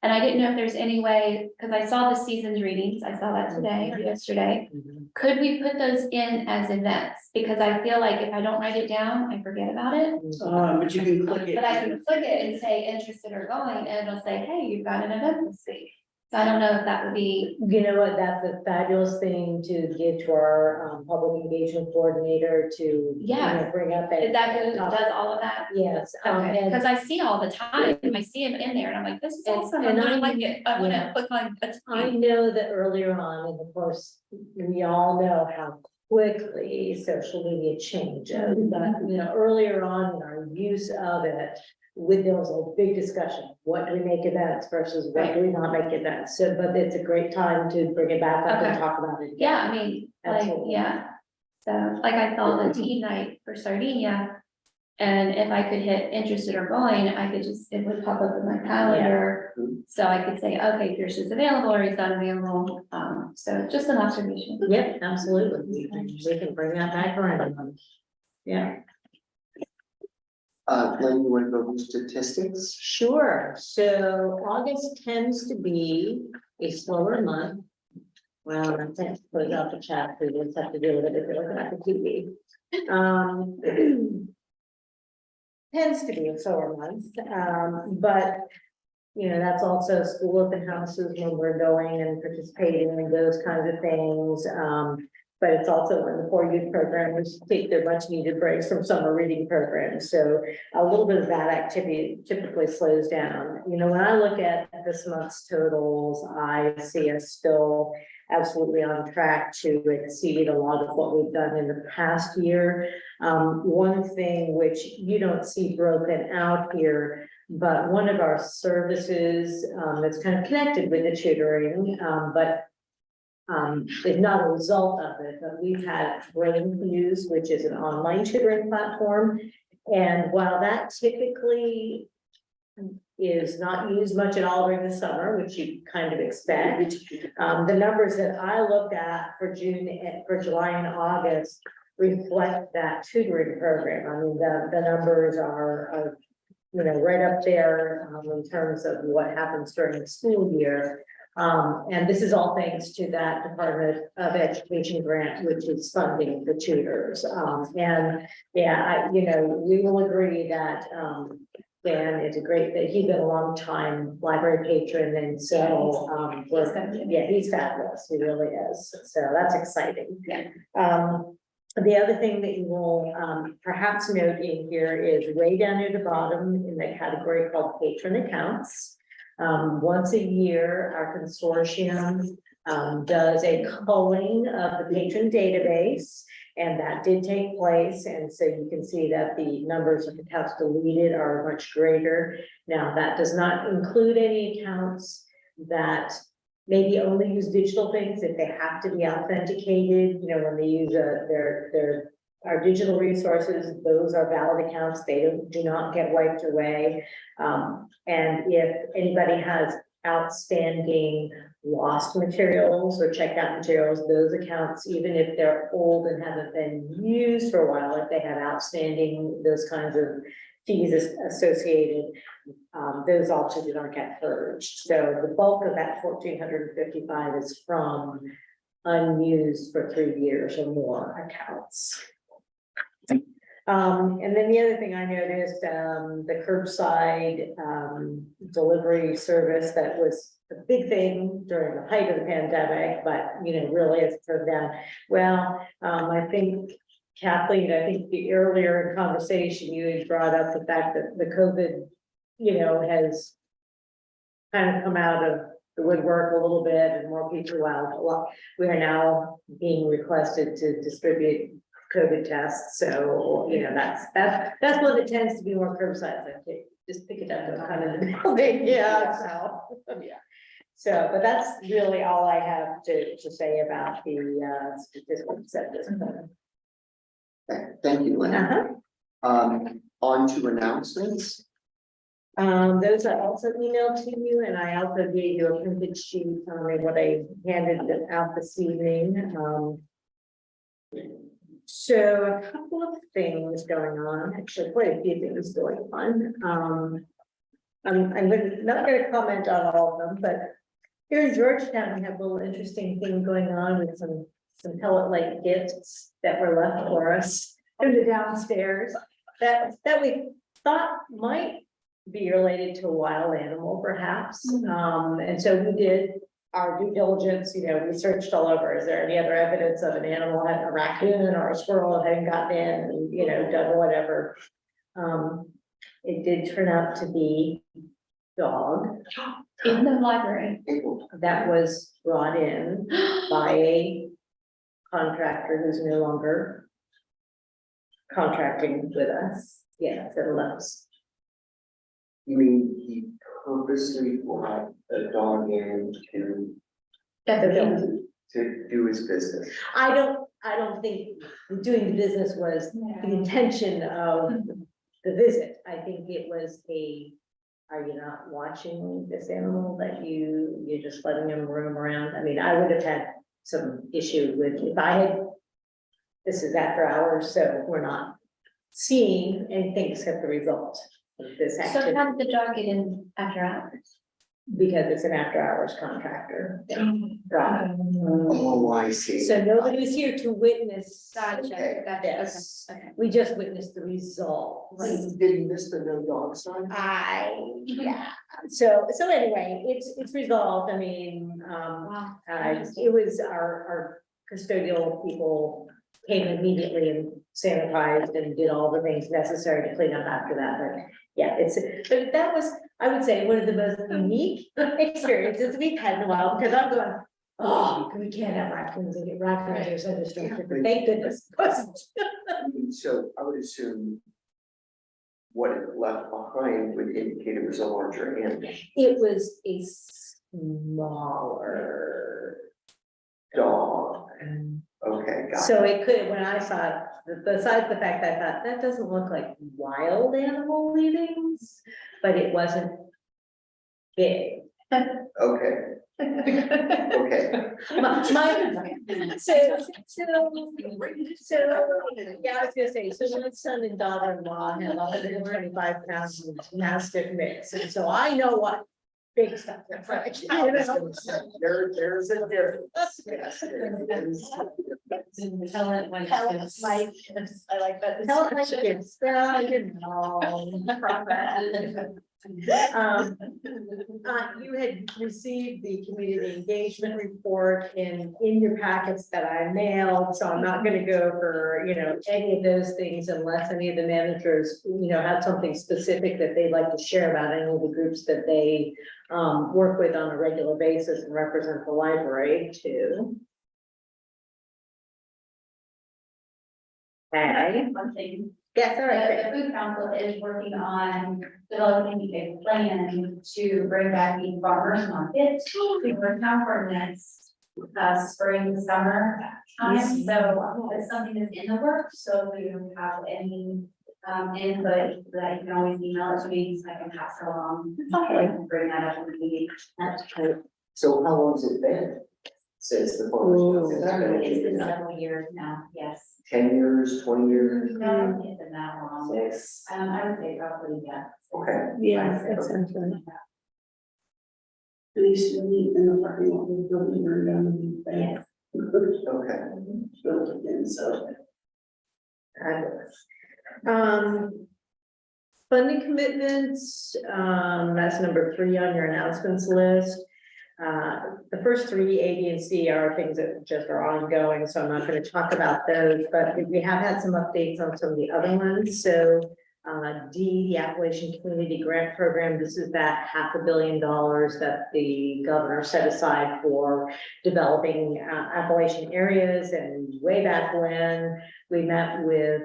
And I didn't know if there's any way, because I saw the seasons readings, I saw that today or yesterday. Could we put those in as events? Because I feel like if I don't write it down, I forget about it. But you can click it. But I can click it and say interested or going, and it'll say, hey, you've got an event this week. So I don't know if that would be, You know what, that's a fabulous thing to give to our public engagement coordinator to. Yeah. Bring up. is that who does all of that? Yes. Okay, and- because I see all the time, I see them in there, and I'm like, this is awesome, I and really I- like it, I want yeah. to click on. I know that earlier on, and of course, we all know how quickly social media changes, but earlier on in our use of it. There was a big discussion, what do we make events versus what do we not make events? So, but it's a great time to bring it back up and Okay. talk about it. Yeah, I mean, like, Absolutely. yeah. So, like, I saw the teen night for Sardinia. And if I could hit interested or going, I could it would pop up in my calendar. So I could say, okay, Pierce is available or he's not available. So just an observation. Yep, absolutely. We can bring that back around. Yeah. Glenn, you want to go over statistics? Sure, so August tends to be a slower month. Well, I can't put it out the chat, we just have to deal with it if you're looking at the TV. Tends to be a slower month, but that's also school open houses when we're going and participating in those kinds of things. But it's also when the 4 youth programs take their much needed breaks from summer reading programs. So a little bit of that activity typically slows down. When I look at this month's totals, I see us still absolutely on track to exceed a lot of what we've done in the past year. One thing which you don't see broken out here, but one of our services that's kind of connected with the tutoring, but is not a result of it, but we've had Brain Fuse, which is an online tutoring platform. And while that typically is not used much at all during the summer, which you kind of expect. The numbers that I looked at for June and for July and August reflect that tutoring program. I mean, the numbers are, you know, right up there in terms of what happens during the school year. And this is all thanks to that Department of Education grant, which is funding the tutors. And yeah, you know, we will agree that, Dan is a great, that he's been a long time library patron, and so, he's fabulous, he really is, so that's exciting. Yeah. The other thing that you will, perhaps note in here is way down near the bottom in the category called patron accounts. Once a year, our consortium, does a culling of the patron database. And that did take place, and so you can see that the numbers of accounts deleted are much greater. Now, that does not include any accounts that maybe only use digital things if they have to be authenticated, you know, when they use our digital resources, those are valid accounts, they do not get wiped away. And if anybody has outstanding lost materials or checked out materials, those accounts, even if they're old and haven't been used for a while, if they have outstanding, those kinds of fees associated, those also do not get purged. So the bulk of that 1,455 is from unused for 3 years or more accounts. And then the other thing I noticed, the curbside delivery service that was a big thing during the height of the pandemic, but you know, really it's turned down. Well, I think Kathleen, I think the earlier conversation you had brought up the fact that the COVID, you know, has kind of come out of the woodwork a little bit, and more people out. We are now being requested to distribute COVID tests, so you know that's one that tends to be more curbside. I just pick it up and kind of the building, yeah. So yeah. So, but that's really all I have to say about the statistics at this point. Okay, thank you, Lynn. On to announcements. Those I also emailed to you, and I also gave you a printed sheet on what I handed out this evening. So a couple of things going on, actually quite a few things going on. I'm not going to comment on all of them, but here in Georgetown, we have a little interesting thing going on with some pellet-like gifts that were left for us in the downstairs that we thought might be related to a wild animal, perhaps. And so we did our due diligence, you know, we searched all over. Is there any other evidence of an animal, a raccoon or a squirrel having gotten in and, you know, done whatever? It did turn out to be dog In the library. that was brought in by a contractor who's no longer contracting with us. Yeah, that loves. You mean he purposely brought a dog in to do his business? I don't think doing the business was the intention of the visit. I think it was are you not watching this animal that you're just letting him roam around? I mean, I would have had some issue with if I had, this is after hours, so we're not seeing anything except the result of this So activity. how did the dog get in after hours? Because it's an after hours contractor. Right. Oh, I see. So nobody was here to witness. Okay. Gotcha, This. okay. We just witnessed the result. Did he miss the no dog sign? Yeah, so anyway, it's resolved, I mean, Wow. it was our custodial people came immediately and sanitized and did all the things necessary to clean up after that, but yeah, but that was, I would say, one of the most unique experiences we've had in a while, because I'm going, oh, we can't have raccoons, and raccoons are so destructive, but thank goodness it wasn't. So I would assume what it left behind would indicate it was a larger animal. It was a smaller Dog. Okay, got it. So it could, when I saw it, besides the fact that I thought, that doesn't look like wild animal leavings, but it wasn't big. Okay, okay. Yeah, I was gonna say, so my son and daughter-in-law have 125 pounds of mastic mix, and so I know what big stuff looks like. There's a difference. Yes, there is. Pellet, like. Pellets, like, I like that. Tell it like it is. Well, you know. You had received the community engagement report in your packets that I mailed, so I'm not gonna go over, any of those things unless any of the managers, had something specific that they'd like to share about any of the groups that they work with on a regular basis and represent the library too. Okay. One thing, Yes, all right. the food council is working on developing a plan to bring back the farmers market to our town for next spring, summer time. So it's something that's in the works, so if you have any input, that you can always email it to me, so I can pass it along. I can bring that up in the meeting. So how long has it been since the farmers market? It's been several years now, yes. 10 years, 20 years? No, it's been that long. Yes. I would say probably, yeah. Okay. Yeah, that sounds right. They used to meet in the parking lot, we building burned down and they. Okay. Built it in, so. Funding commitments, that's number 3 on your announcements list. The first 3, A, B, and C are things that just are ongoing, so I'm not going to talk about those, but we have had some updates on some of the other ones. So D, the Appalachian Community Grant Program, this is that $500 million that the governor set aside for developing Appalachian areas. And way back when we met with,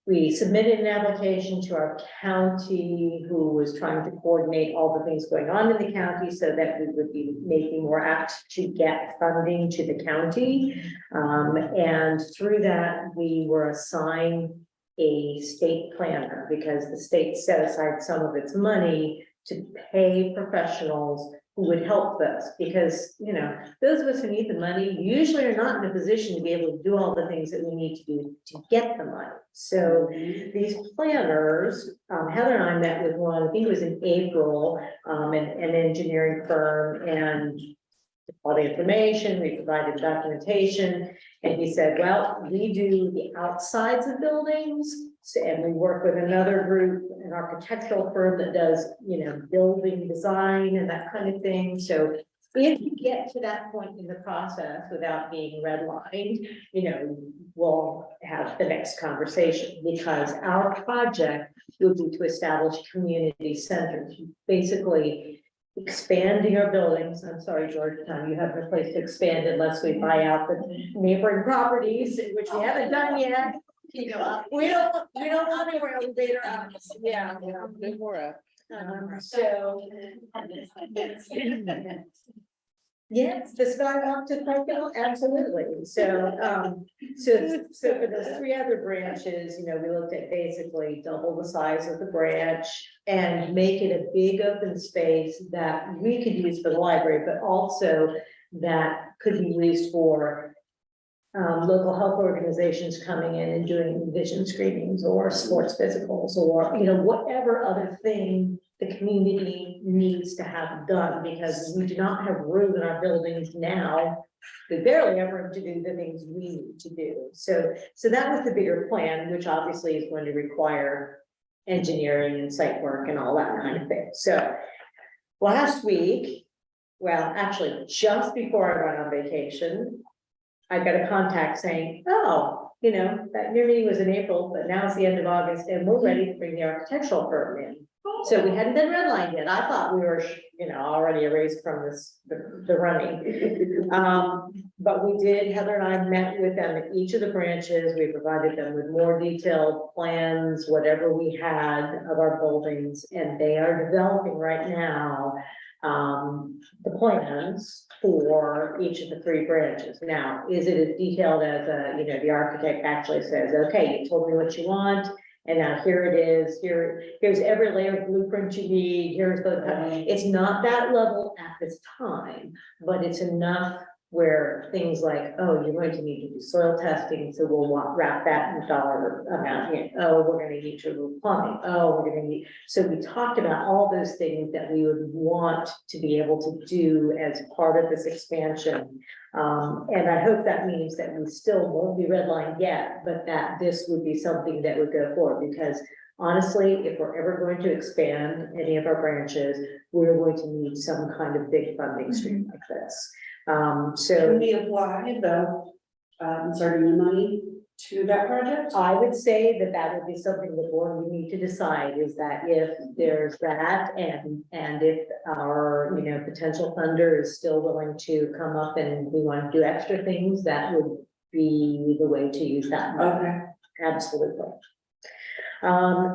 we submitted an application to our county, who was trying to coordinate all the things going on in the county so that we would be making more apt to get funding to the county. And through that, we were assigned a state planner because the state set aside some of its money to pay professionals who would help us, because, those of us who need the money usually are not in a position to be able to do all the things that we need to do to get the money. So these planners, Heather and I met with one, I think it was in April, an engineering firm, and all the information, we provided documentation, and he said, well, we do the outsides of buildings, and we work with another group, an architectural firm that does, building design and that kind of thing. So if you get to that point in the process without being redlined, we'll have the next conversation, because our project will be to establish community centers, basically expanding our buildings. I'm sorry, Georgetown, you have no place to expand unless we buy out the neighboring properties, which we haven't done yet. We don't want any more elevator up. Yeah. No more. So. Yes, the sidewalk to parking lot, absolutely. So, so for those 3 other branches, we looked at basically double the size of the branch and make it a big open space that we could use for the library, but also that could be used for local health organizations coming in and doing vision screenings or sports physicals, or, whatever other thing the community needs to have done, because we do not have room in our buildings now. We barely have room to do the things we need to do. So that was the bigger plan, which obviously is going to require engineering and site work and all that kind of thing. So last week, well, actually, just before I went on vacation, I got a contact saying, oh, that your meeting was in April, but now it's the end of August and we're ready to bring the architectural firm in. So we hadn't been redlined yet. I thought we were, already erased from the running. But we did, Heather and I met with them at each of the branches. We provided them with more detailed plans, whatever we had of our buildings, and they are developing right now the plans for each of the 3 branches. Now, is it as detailed as the architect actually says, okay, you told me what you want, And now here it is, here's every layer of blueprint you need, it's not that level at this time, but it's enough where things like, oh, you're going to need to do soil testing, so we'll wrap that in dollar amount in. Oh, we're gonna need to do plumbing, oh, we're gonna need, so we talked about all those things that we would want to be able to do as part of this expansion. And I hope that means that we still won't be redlined yet, but that this would be something that would go forward, because honestly, if we're ever going to expand any of our branches, we're going to need some kind of big funding stream like this. Can So we apply the, starting the money to that project? I would say that that would be something the board would need to decide, is that if there's that, and if our, you know, potential funder is still willing to come up and we want to do extra things, that would be the way to use that money. Okay. Absolutely.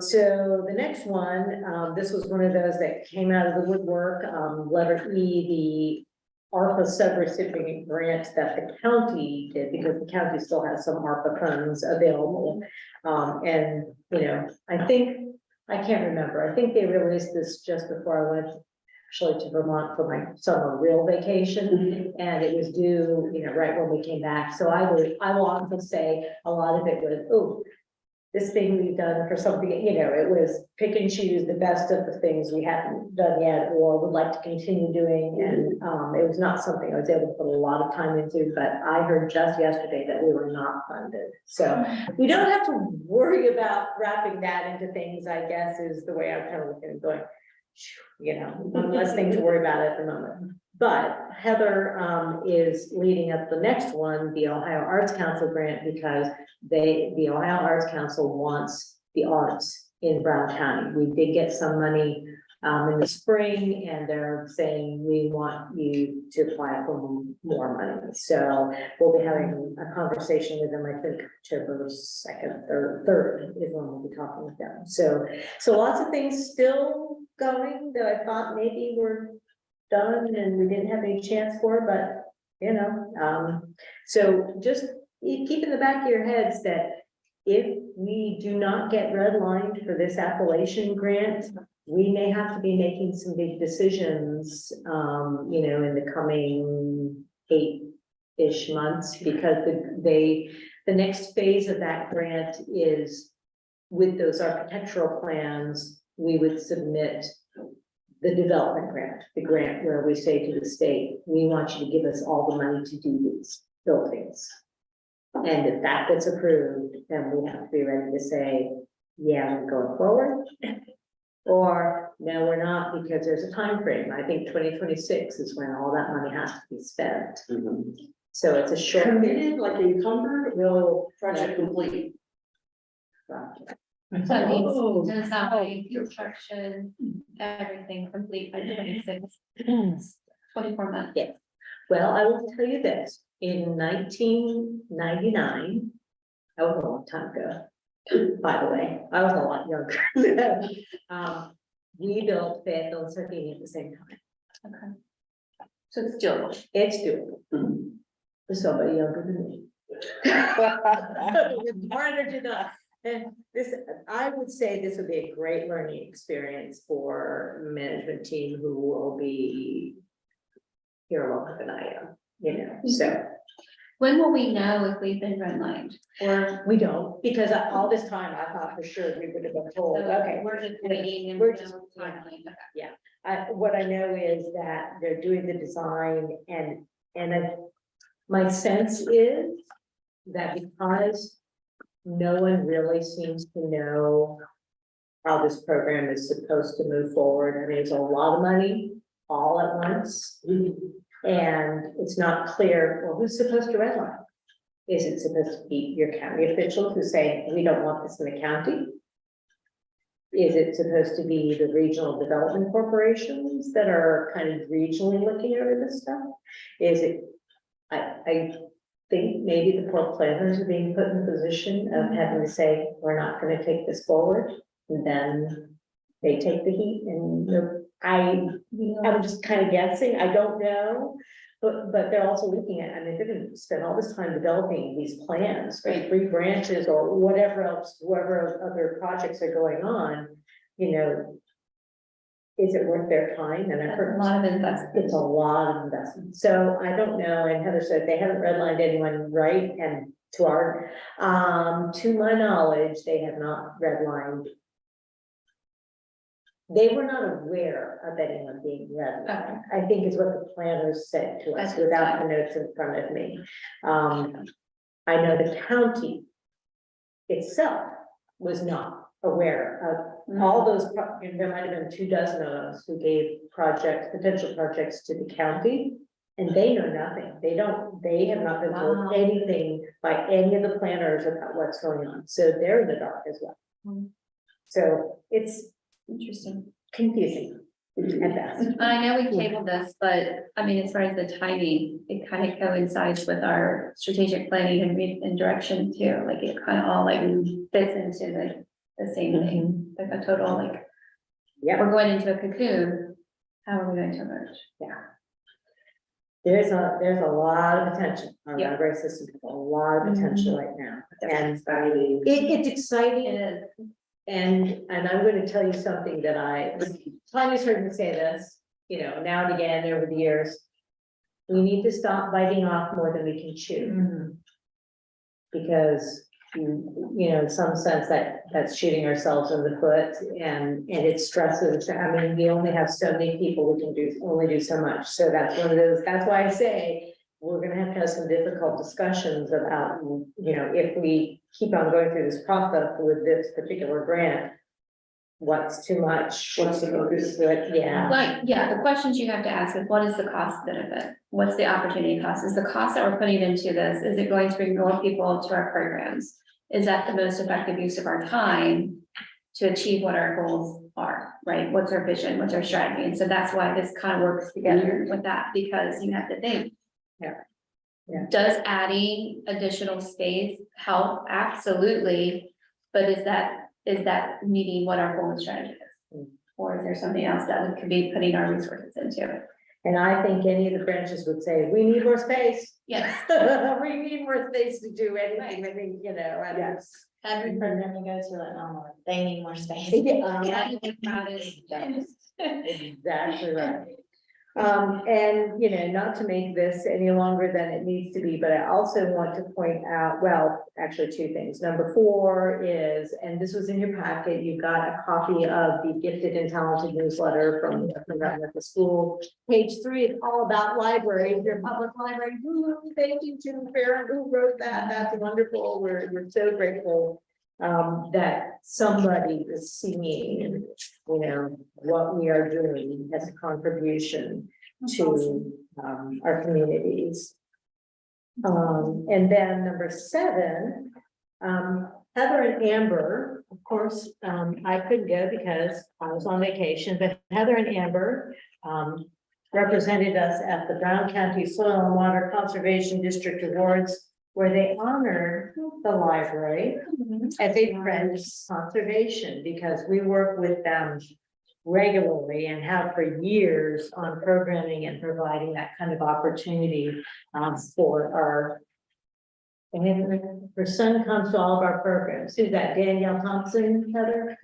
So the next one, this was one of those that came out of the woodwork, letter E, the ARPA subrecipient grant that the county did, because the county still has some ARPA funds available. And, you know, I can't remember, I think they released this just before I went actually to Vermont for my summer real vacation, and it was due, you know, right when we came back. So I will often say a lot of it was, oh, this thing we've done for something, you know, it was pick and choose the best of the things we hadn't done yet or would like to continue doing. And it was not something I was able to put a lot of time into, but I heard just yesterday that we were not funded. So we don't have to worry about wrapping that into things, I guess, is the way I'm kind of looking at it, going, you know, one less thing to worry about at the moment. But Heather is leading up the next one, the Ohio Arts Council grant, because the Ohio Arts Council wants the arts in Brown County. We did get some money in the spring, and they're saying, we want you to apply for more money. So we'll be having a conversation with them, I think October 2nd or 3rd is when we'll be talking with them. So lots of things still going that I thought maybe were done and we didn't have any chance for, but you know, so just keep in the back of your heads that if we do not get redlined for this Appalachian grant, we may have to be making some big decisions, you know, in the coming 8-ish months, because the next phase of that grant is with those architectural plans, we would submit the development grant, the grant where we say to the state, we want you to give us all the money to do these buildings. And if that gets approved, then we have to be ready to say, yeah, we're going forward. Or no, we're not, because there's a time frame. I think 2026 is when all that money has to be spent. So it's a short. Committed, like encumbered, will project complete. So it means design, construction, everything complete by 26, 24 months. Yes. Well, I will tell you this, in 1999, that was a long time ago, by the way, I was a lot younger. We built Fayetteville and Sardinia at the same time. Okay. So it's doable. It's doable. For somebody younger than me. With more energy than I. And this, I would say this would be a great learning experience for management team who will be here longer than I am, you know, so. When will we know if we've been redlined? Or We don't, because all this time I thought for sure we would have been told, okay. we're just waiting and We're we're just- just finally. What I know is that they're doing the design and my sense is that because no one really seems to know how this program is supposed to move forward, and there's a lot of money all at once. And it's not clear, well, who's supposed to redline? Is it supposed to be your county officials who say, we don't want this in the county? Is it supposed to be the regional development corporations that are kind of regionally looking over this stuff? Is it, I think maybe the poor planners are being put in the position of having to say, we're not gonna take this forward, and then they take the heat, and I'm just kind of guessing, I don't know. But they're also looking at, I mean, they're gonna spend all this time developing these plans for 3 branches or whatever else, whoever other projects are going on, you know. Is it worth their time and That's effort? a lot of investment. It's a lot of investment, so I don't know, and Heather said they haven't redlined anyone, right, and to my knowledge, they have not redlined. They were not aware of anyone being redlined, I think is what the planners said to us That's without the notes in front of me. I know the county itself was not aware of all those, there might have been 24 of us who gave potential projects to the county. And they know nothing. They have not been told Wow. anything by any of the planners about what's going on. So they're in the dark as well. So it's Interesting. confusing at best. I know we tabled this, but I mean, as far as the timing, it kind of coincides with our strategic planning and direction too. Like it kind of all like fits into the same thing, like a total, like, Yeah, we're going into a cocoon. How are we going to emerge? there's a lot of potential. Our Yeah. library system has a lot of potential right now. And Exciting. it's exciting. It is. And I'm going to tell you something that Tanya's heard me say this, you know, now and again over the years. We need to stop biting off more than we can chew. Because, you know, in some sense that's shooting ourselves in the foot and it stresses. I mean, we only have so many people, we can only do so much. So that's one of those, that's why I say, we're gonna have to have some difficult discussions about, you know, if we keep on going through this process with this particular grant, what's too much? What's the focus? Yeah. Like, yeah, the questions you have to ask is what is the cost benefit? What's the opportunity cost? Is the cost that we're putting into this, is it going to bring more people to our programs? Is that the most effective use of our time to achieve what our goals are, right? What's our vision? What's our strategy? And so that's why this kind of works together with that, because you have to think. Yeah. Does adding additional space help? Absolutely. But is that meeting what our goal and strategy is? Or is there something else that we could be putting our resources into? And I think any of the branches would say, we need more space. Yes. We need more space to do anything. I mean, you know, and Yes. Every program you go to, like, oh, they need more space. Yeah, About it. exactly right. And, you know, not to make this any longer than it needs to be, but I also want to point out, well, actually 2 things. Number 4 is, and this was in your packet, you got a copy of the Gifted and Talented newsletter from the school. Page 3 is all about libraries, your public library. Thank you to Farron who wrote that. That's wonderful. We're so grateful that somebody is seeing, you know, what we are doing as a contribution to our communities. And then number 7, Heather and Amber, of course, I couldn't go because I was on vacation, but Heather and Amber represented us at the Brown County Soil and Water Conservation District Awards, where they honored the library as a friend of conservation, because we work with them regularly and have for years on programming and providing that kind of opportunity for our, and her son comes to all of our programs. Who's that, Danielle Thompson, Heather?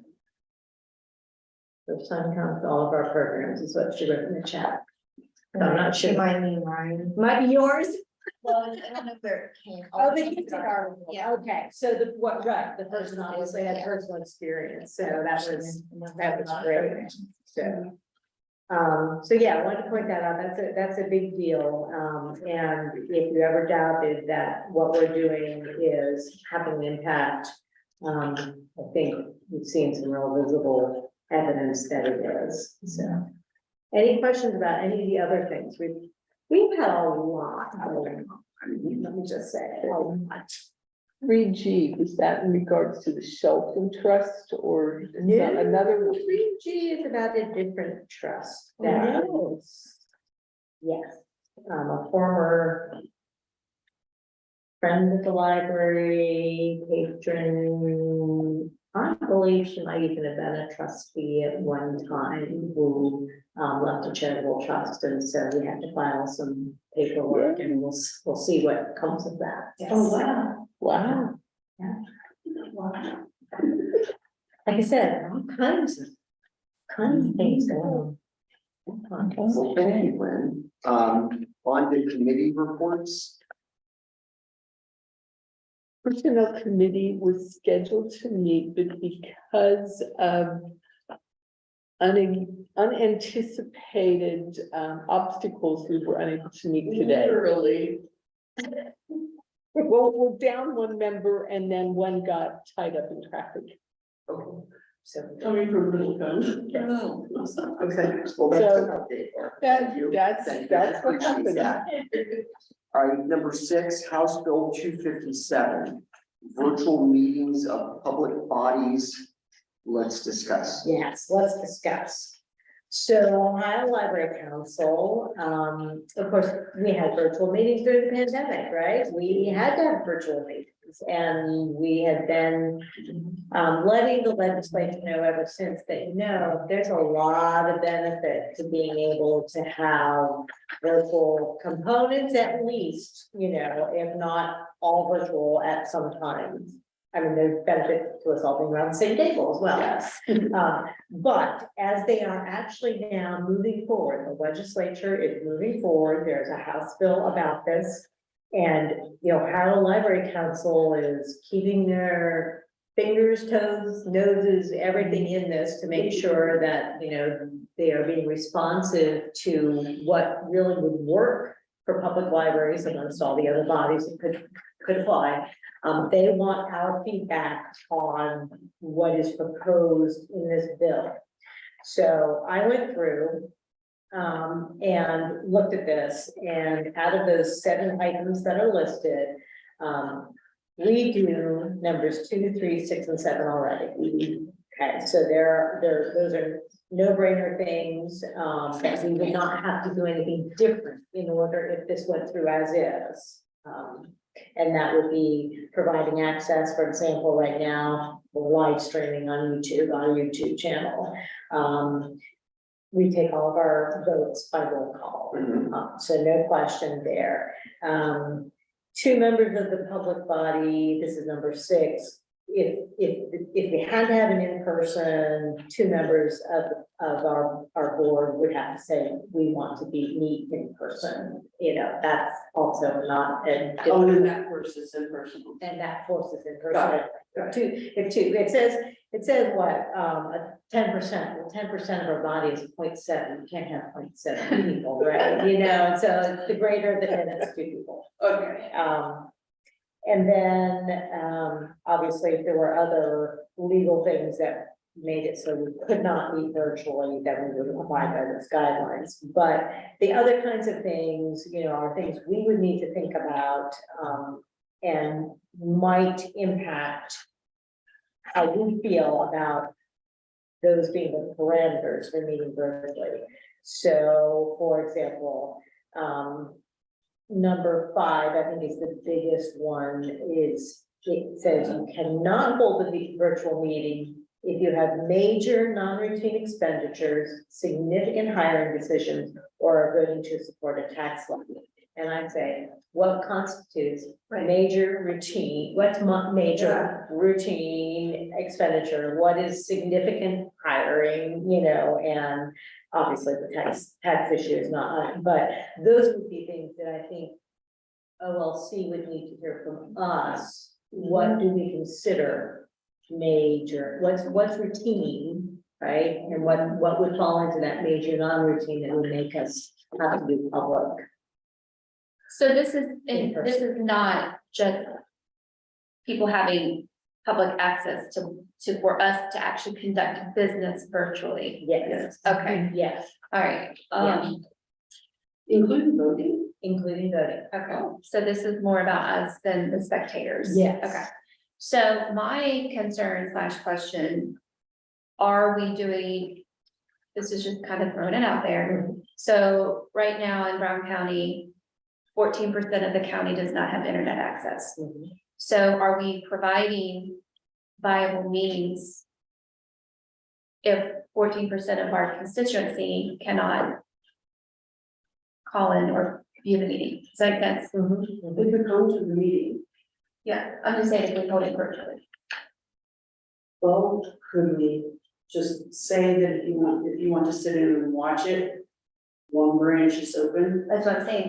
Her son comes to all of our programs, is what she wrote in the chat. So I'm not sure. Might be mine. Might be yours. Well, I don't know where it came. Oh, the gifted are, Yeah. okay, so the person obviously had personal experience, so that was great, so. So yeah, I wanted to point that out, that's a big deal, and if you ever doubted that what we're doing is having an impact, I think we've seen some real visible evidence that it is, so. Any questions about any of the other things? We've had a lot going on, let me just say, a lot. 3G, is that in regards to the Shelton Trust or is that another? 3G is about a different trust. That is, yes, a former friend of the library, patron, I believe she might even have been a trustee at one time who left a charitable trust, and so we had to file some paperwork, and we'll see what comes of that. Oh, wow. Wow. Like I said, all kinds of things going on. Well, thank you, Lynn. On the committee reports, Personnel committee was scheduled to meet, but because of unanticipated obstacles, we were unable to meet today. Literally. Well, we're down one member and then one got tied up in traffic. So Coming from Middleton. okay, well, that's an update. Thank you. That's Thank you. what Appreciate happened. that. All right, number 6, House Bill 257, virtual meetings of public bodies. Let's discuss. yes, let's discuss. So Ohio Library Council, of course, we had virtual meetings during the pandemic, right? We had to have virtual meetings, and we had been letting the legislature know ever since that, there's a lot of benefit to being able to have virtual components, at least, if not all virtual at some times. I mean, there's benefit to us all being around the same table as well. Yes. But as they are actually now moving forward, the legislature is moving forward, there's a House bill about this. And, Ohio Library Council is keeping their fingers, toes, noses, everything in this to make sure that, they are being responsive to what really would work for public libraries amongst all the other bodies that could apply. They want our feedback on what is proposed in this bill. So I went through and looked at this, and out of those 7 items that are listed, we do numbers 2, 3, 6, and 7 already. Okay, so those are no-brainer things, that we would not have to do anything different in order if this went through as is. And that would be providing access, for example, right now, we're live streaming on YouTube, on our YouTube channel. We take all of our votes by roll call, so no question there. 2 members of the public body, this is number 6. If we had to have an in-person, 2 members of our board would have to say, we want to meet in person. That's also not. And that versus in person. And that forces in Got person. It says what, 10%, well, 10% of our body is 0.7, you can't have 0.7 people, right? And so the greater the it's 2 people. Okay. And then, obviously, if there were other legal things that made it so we could not meet virtually, then we would abide by those guidelines. But the other kinds of things, are things we would need to think about, and might impact how we feel about those being the parameters for meeting virtually. So, for example, number 5, I think is the biggest one, is it says you cannot hold a virtual meeting if you have major non-routine expenditures, significant hiring decisions, or are voting to support a tax levy. And I'd say, what constitutes major routine? What's major routine expenditure? What is significant hiring, and obviously the tax issue is not, but those would be things that I think OLC would need to hear from us. What do we consider major? What's routine, right? And what would fall into that major non-routine that would make us have to do public? So this is not just people having public access for us to actually conduct business virtually. Yes. Okay, Yes, all right. Including voting? including voting. Okay, so this is more about us than the spectators. Yes. Okay, so my concern / question, are we doing, this is just kind of throwing it out there. So right now in Brown County, 14% of the county does not have internet access. So are we providing viable means if 14% of our constituency cannot call in or view the meeting. Does that make sense? If we come to the meeting, Yeah, I'm just saying if we hold it virtually. well, could we just say that if you want to sit in and watch it, one branch is open? That's what I'm saying.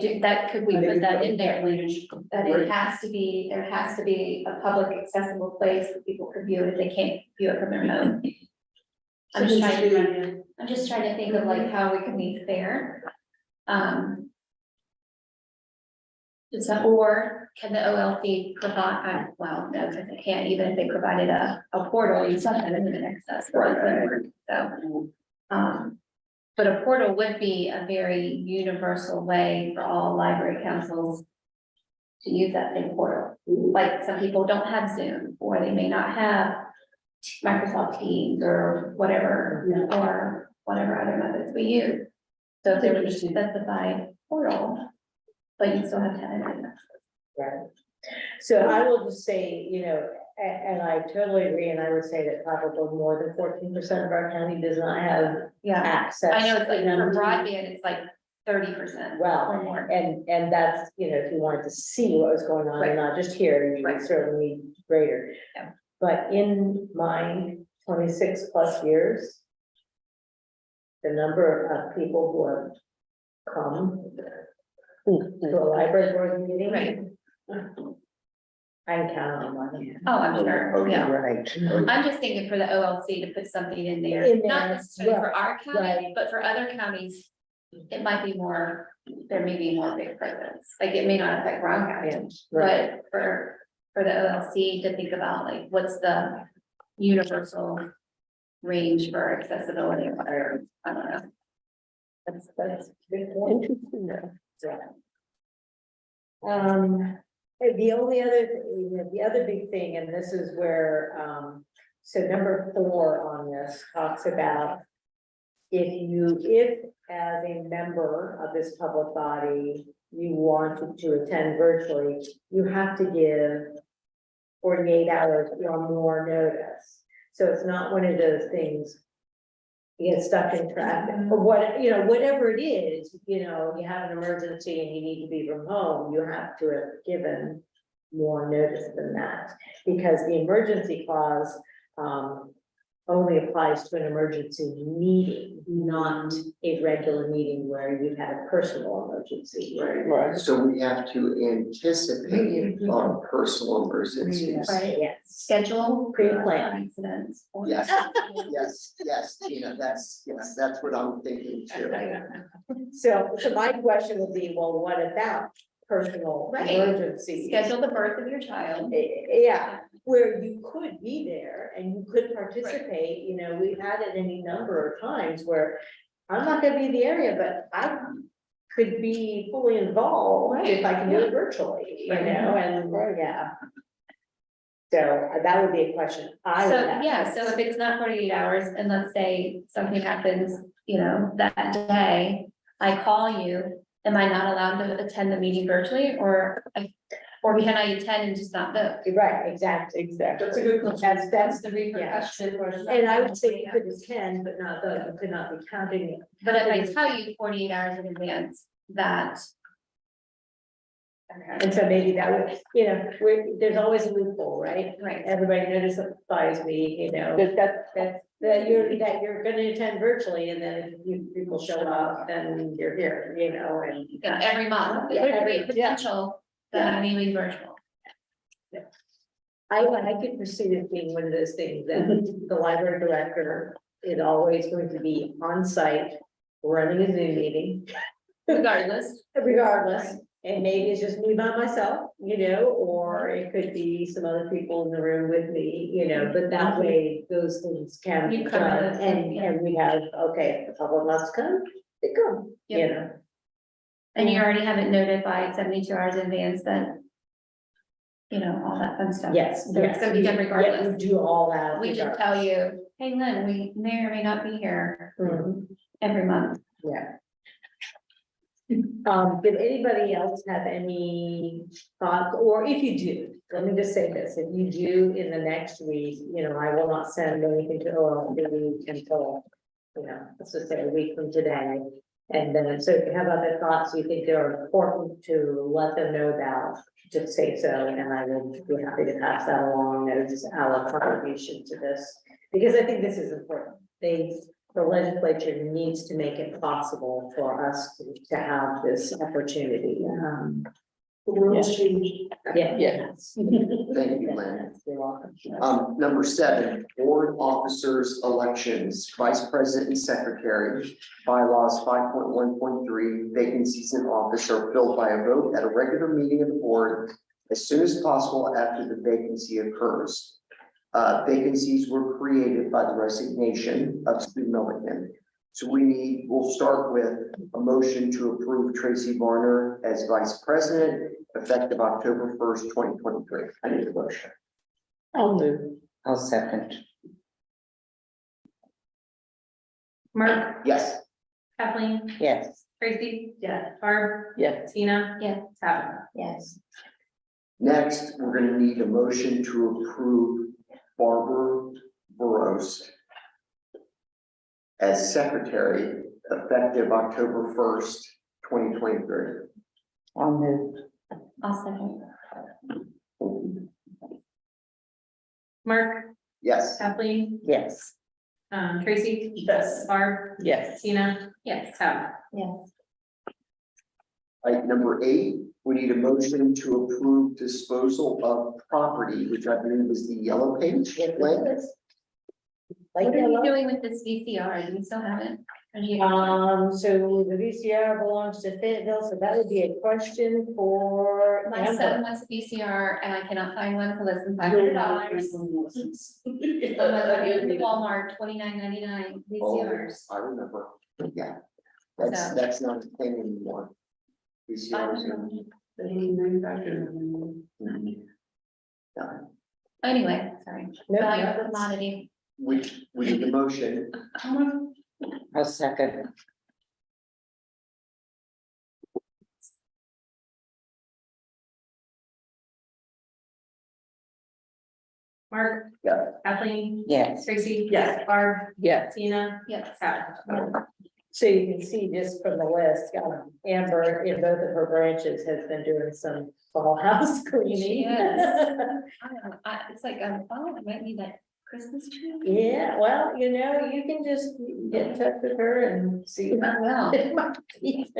Could we And put that in there? branch- That it has to be, there has to be a public accessible place that people could view it if they can't view it from their home. I'm just trying to think of like how we can be fair. Or can the OLC provide, well, no, because they can't, even if they provided a portal, you still have internet access. So, but a portal would be a very universal way for all library councils to use that same portal. Like some people don't have Zoom, or they may not have Microsoft Teams or whatever, or whatever other methods we use. So if there was a specified portal, but you still have to have internet access. Right. So I will just say, and I totally agree, and I would say that probably more than 14% of our county does not have Yeah, access. I know it's like for to- broadband, it's like 30% Well, or more. and that's, if you wanted to see what was going on, Right. and not just hear, you would Right. certainly need greater. Yeah. But in my 26 plus years, the number of people who have come to a library board meeting. Right. I can count on one hand. Oh, I'm sure, yeah. Right. I'm just thinking for the OLC to put something in there, In not there, necessarily for right, our county, right. but for other counties. It might be more, there may be more big presence, like it may not affect Brown County, Right. but for the OLC to think about like, what's the universal range for accessibility, or, I don't know. That's a good point. Interesting though. The only other, the other big thing, and this is where, so number 4 on this talks about if as a member of this public body, you wanted to attend virtually, you have to give 48 hours or more notice. So it's not one of those things, you get stuck in traffic, or whatever it is, you have an emergency and you need to be from home, you have to have given more notice than that. Because the emergency clause, only applies to an emergency meeting, not a regular meeting where you've had a personal emergency. Right. So we have to anticipate on personal emergencies. Right, yes. Schedule Pre-plan. accidents. or- Yes, yes, Tina, that's what I'm thinking too. So my question would be, well, what about personal Right. emergencies? Schedule the birth of your child. Yeah, where you could be there and you could participate, we've had it any number of times where I'm not gonna be in the area, but I could be fully involved if I can do it virtually, and, yeah. So that would be a question I would So, have. yeah, so if it's not 48 hours and let's say something happens, that day, I call you, am I not allowed to attend the meeting virtually or can I attend and just not vote? Right, exactly. That's a good question. That's the repercussion. And I would say you could attend, but not vote, you could not be counting. But if I tell you 48 hours in advance that. And so maybe that would, there's always a loophole, right? Right, Everybody notifies me, that you're gonna attend virtually, and then if people show up, then you're here, and. yeah, every month, Yeah, there could be a every- yeah. potential that I'm meeting virtual. I could perceive it being one of those things that the library director is always going to be on site, running a Zoom meeting. Regardless. Regardless, and maybe it's just me by myself, or it could be some other people in the room with me, but that way those things can be You cover done, those, and, yeah. and we have, okay, if the public wants to come, they come, Yep. And you already have it notified 72 hours in advance that. All that fun stuff. Yes. So it's gonna be done Yeah, regardless. we do all that. We just tell you, hey Lynn, we may or may not be here Mhm, every month. yeah. Did anybody else have any thoughts, or if you do, let me just say this, if you do in the next week, I will not send anything to OLB until, let's just say a week from today. And then, so if you have other thoughts you think are important to let them know about, just say so, and I will be happy to pass that along as our contribution to this. Because I think this is important. The legislature needs to make it possible for us to have this opportunity. The world's changed. Yeah. Yes. Thank you, Lynn. You're welcome. Number 7, board officers elections, vice president and secretary, bylaws 5.1.3, vacancies in office are filled by a vote at a regular meeting of the board as soon as possible after the vacancy occurs. Vacancies were created by the resignation of Stu Milliken. So we'll start with a motion to approve Tracy Varner as vice president effective October 1st, 2023. I need a motion. I'll move. I'll second. Mark, Yes. Kathleen, Yes. Tracy, Yeah. Barb, Yes. Tina. Yes. Tabitha. Yes. Next, we're gonna need a motion to approve Barbara Burrows as secretary effective October 1st, 2023. I'll move. I'll second. Mark, Yes. Kathleen, Yes. Tracy. Yes. Barb, Yes. Tina. Yes. Tabitha. Yes. Item number 8, we need a motion to approve disposal of property, which I believe is the yellow page. Lynn? Like, What are you doing with this VCR? Do you still have it? Or do you- so the VCR belongs to Fayetteville, so that would be a question for My son Amber. wants a VCR and I cannot find one for less than $500. Walmart, $29.99 VCRs. I remember. Yeah. So- That's not a thing anymore. These years are- Mhm. Yeah. Anyway, sorry. No, Valuable that's- commodity. We need a motion. I'll second. Mark. Yeah. Kathleen, Yes. Tracy. Yes. Barb, Yes. Tina. Yes. Tabitha. So you can see just from the list, Amber in both of her branches has been doing some fall house cleaning. Yes. I don't know, it's like, oh, it might be that Christmas tree. Yeah, well, you can just get in touch with her and see. I will. It might be.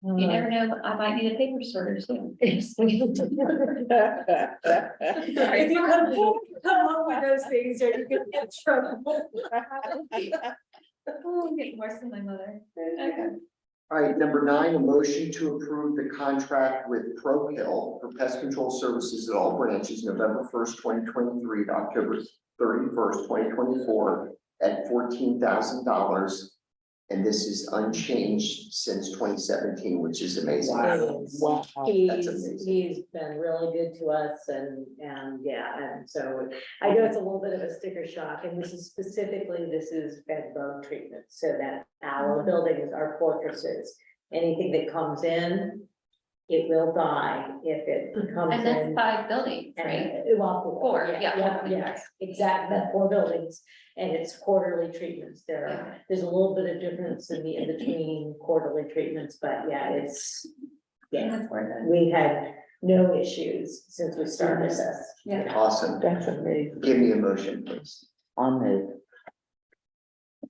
You never know, I might need a paper sorter soon. If you come up with those things, or you can get in trouble. Oh, I'm getting worse than my mother. Okay. All right, number 9, a motion to approve the contract with ProHill for pest control services at all branches, November 1st, 2023 to October 31st, 2024 at $14,000. And this is unchanged since 2017, which is amazing. Wow. That's He's amazing. been really good to us and yeah, and so I know it's a little bit of a sticker shock, and this is bed bug treatment, so that our buildings are fortresses. Anything that comes in, it will die if it comes in. And that's 5 buildings, right? And, well, 4, yeah. yes, exactly, that's 4 buildings, and it's quarterly treatments. There's a little bit of difference in between quarterly treatments, but yeah, That's worth it. we had no issues since we started this. Yeah. Awesome. That's amazing. Give me a motion, please. I'll move.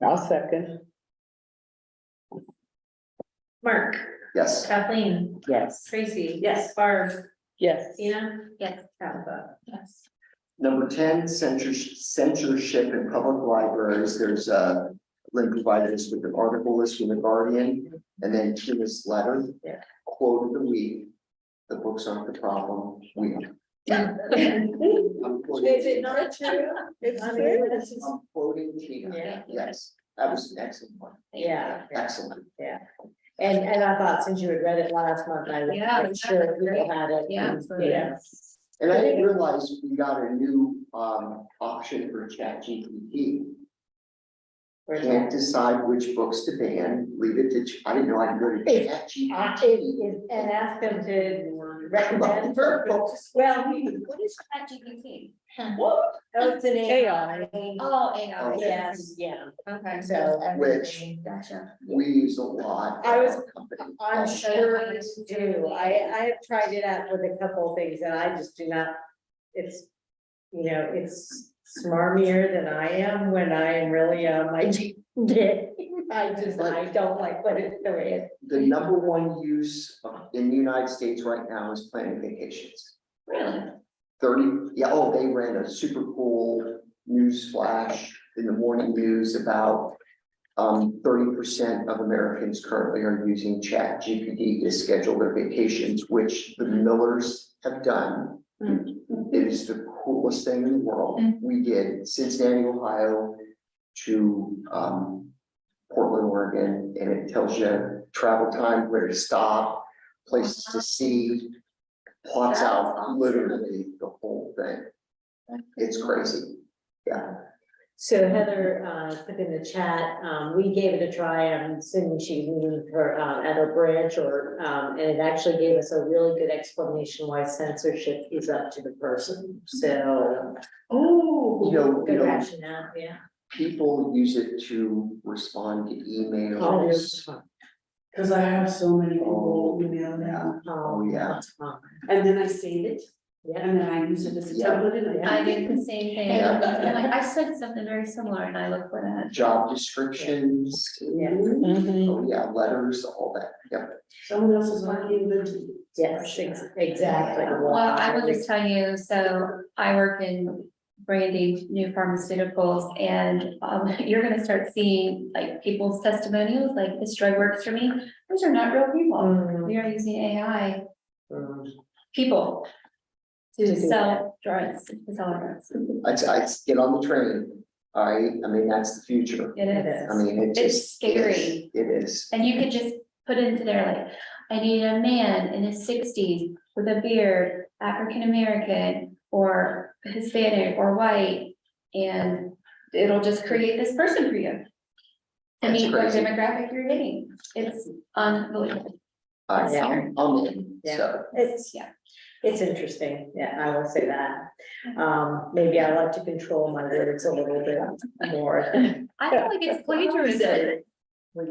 I'll second. Mark, Yes. Kathleen, Yes. Tracy. Yes. Barb, Yes. Tina. Yes. Tabitha. Yes. Number 10, censorship in public libraries. There's Lynn provided us with an article list from the Guardian, and then Tina's letter. Yeah. Quote of the week: "The books aren't the problem. We are." I'm quoting Is it Tina. not true? It's I mean, true. this is- I'm quoting Tina. Yeah. Yes, that was an excellent one. Yeah, Excellent. and I thought since you had read it last month, I would Yeah, make sure people had it. Yeah. Yeah. And I didn't realize we got a new option for ChatGPT. can't decide which books to ban, leave it to, I didn't know I could go to ChatGPT. And ask them to recommend. Well, What is ChatGPT? oh, it's an AI. Oh, AI. Yes, yeah. Okay. So, Which Gotcha. we use a lot. I was- at our company. I'm sure you do. I have tried it out with a couple of things and I just do not, it's, it's smarmier than I am when I am really on my game. I don't like what it's doing. The number one use in the United States right now is planning vacations. Really? 30, yeah, oh, they ran a super cool news flash in the morning news about 30% of Americans currently are using ChatGPT to schedule their vacations, which the Millers have done. It is the coolest thing in the world. We did Cincinnati, Ohio to Portland, Oregon, and it tells you travel time, where to stop, places to see, plots That's out awesome. literally the whole thing. It's crazy. Yeah. So Heather, put in the chat, we gave it a try. I'm assuming she's meeting her, at her branch and it actually gave us a really good explanation why censorship is up to the person. So, You know, good rationale, yeah. people use it to respond to emails. Cause I have so many people email now, Oh, yeah. and then I save it, Yeah. and then I use it as a Yeah. template and I do the same thing. Yeah. I'm like, I said something very similar and I look for that. Job descriptions. Yeah. Oh, yeah, letters, all that. Yep. Someone else is working the. Yes, exactly. Well, I will just tell you, so I work in branding new pharmaceuticals and you're gonna start seeing like people's testimonials, like this drug works for me. Those are not real people. Mm. We are using AI Mm. people To to do sell drugs, to sell drugs. I get on the train. I mean, that's the future. It is. I mean, it It's just. scary. It is. And you could just put into there like, I need a man in his 60s with a beard, African American or Hispanic or white. And it'll just create this person for you. To That's meet what crazy. demographic you're getting. It's unbelievable. I'm in, Yeah. so. It's interesting, yeah, I will say that. Maybe I like to control my words a little bit more. I feel like it's plagiarism.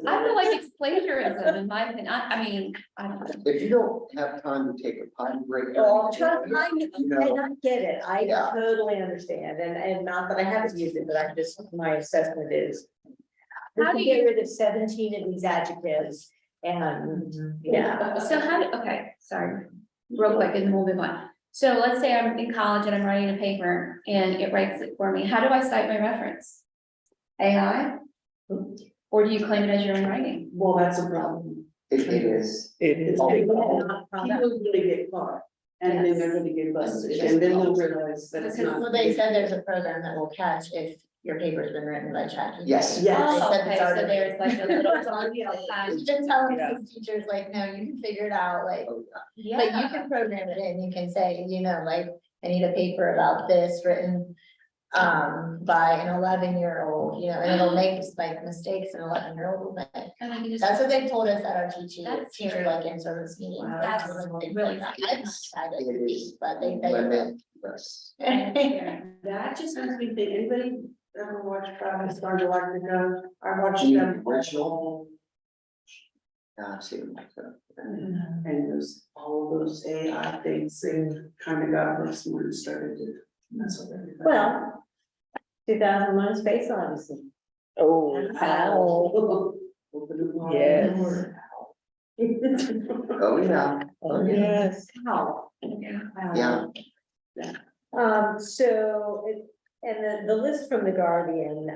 I feel like it's plagiarism in my opinion. I mean, I don't know. If you don't have time to take a potty break. Oh, you know, and I get it, I Yeah. totally understand, and not that I haven't used it, but I just, my assessment is. We How can do get you- rid of 17 of these adjectives, and, yeah. So okay, sorry, real quick and we'll move on. So let's say I'm in college and I'm writing a paper and it writes it for me. How do I cite my reference? AI? Or do you claim it as your own writing? Well, that's a problem. It is. It is. People really get caught, and then they're gonna get busted, and then they'll realize that it's not. Well, they said there's a program that will catch if your paper's been written by ChatGPT. Yes. Yes. Oh, They said okay, it's so already- there's like a little. It's on the outside. It's just telling some teachers like, no, you can figure it out, like, Oh, yeah. but you can program it in, you can say, like, I need a paper about this written. By an 11-year-old, and it'll make like mistakes an 11-year-old will make. And then you just. That's what they told us at our teacher That's like in service meeting. Wow, that's really I've not tried It it, is. but they. Limitless. That just makes me think, anybody ever watch Star Galactica? I watched The them. original? Yeah, I've seen them like that. And those, all of those AI things, they kind of got real smart and started to mess with everybody. Well, 2001 Space Odyssey. Oh, Ow. Yes. Oh, yeah. oh, yes. How? Yeah. And the list from the Guardian,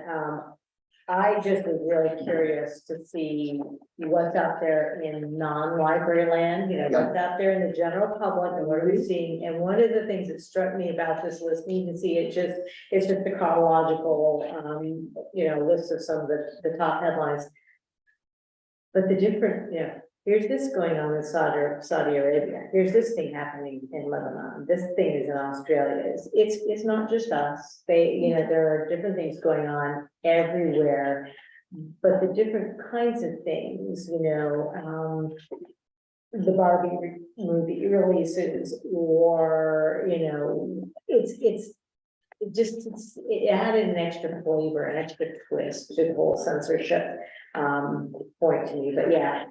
I just was really curious to see what's out there in non-library land, what's out there in the general public and what are we seeing? And one of the things that struck me about this list, you can see it's just a chronological, list of some of the top headlines. But the different, here's this going on in Saudi Arabia. Here's this thing happening in Lebanon. This thing is in Australia. It's not just us. There are different things going on everywhere. But the different kinds of things, the Barbie movie releases, or, it added an extra flavor, an extra twist to the whole censorship point to me. But yeah,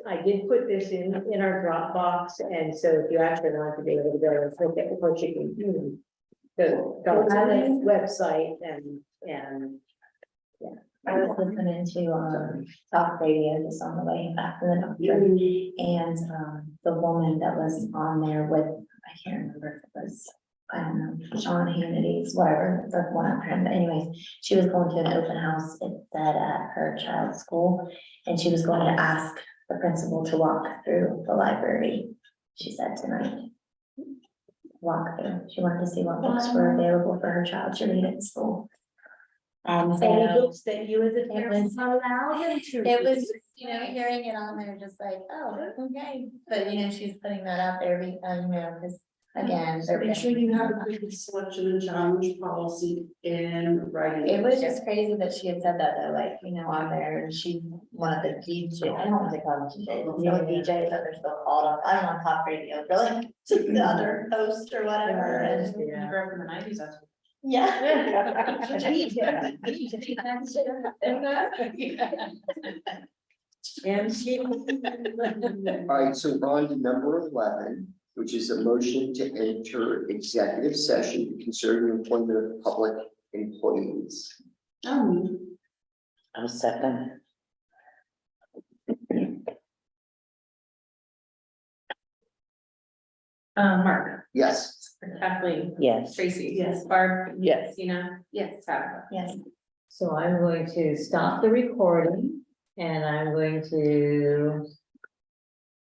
I did put this in our Dropbox, and so if you actually want to be able to go and look at what you can go to the website and I was listening to, talk radio just on the way back to the doctor. And, the woman that was on there with, I can't remember if it was, I don't know, Sean Hannity's, whatever, the one after him, but anyways, she was going to an open house, it said at her child's school, and she was going to ask the principal to walk through the library, she said tonight. Walk through, she wanted to see what books were available for her child to read at school. any So books that you as a parent allow them to. it was, hearing it on there, just like, oh, okay, but she's putting that out there, because again. Make sure you have a good selection and challenge policy in writing. It was just crazy that she had said that though, like, on there, and she, one of the DJ, I don't want to call them DJs, DJs that they're still called on, I don't want talk radio, but like, the other host or whatever, and. You grew up in the nineties, that's. Yeah. All right, so we're on to number 11, which is a motion to enter executive session concerning the employment of public employees. I'll second. Mark, Yes. Kathleen, Yes. Tracy. Yes. Barb, Yes. Tina. Yes. Tabitha. Yes. So I'm going to stop the recording, and I'm going to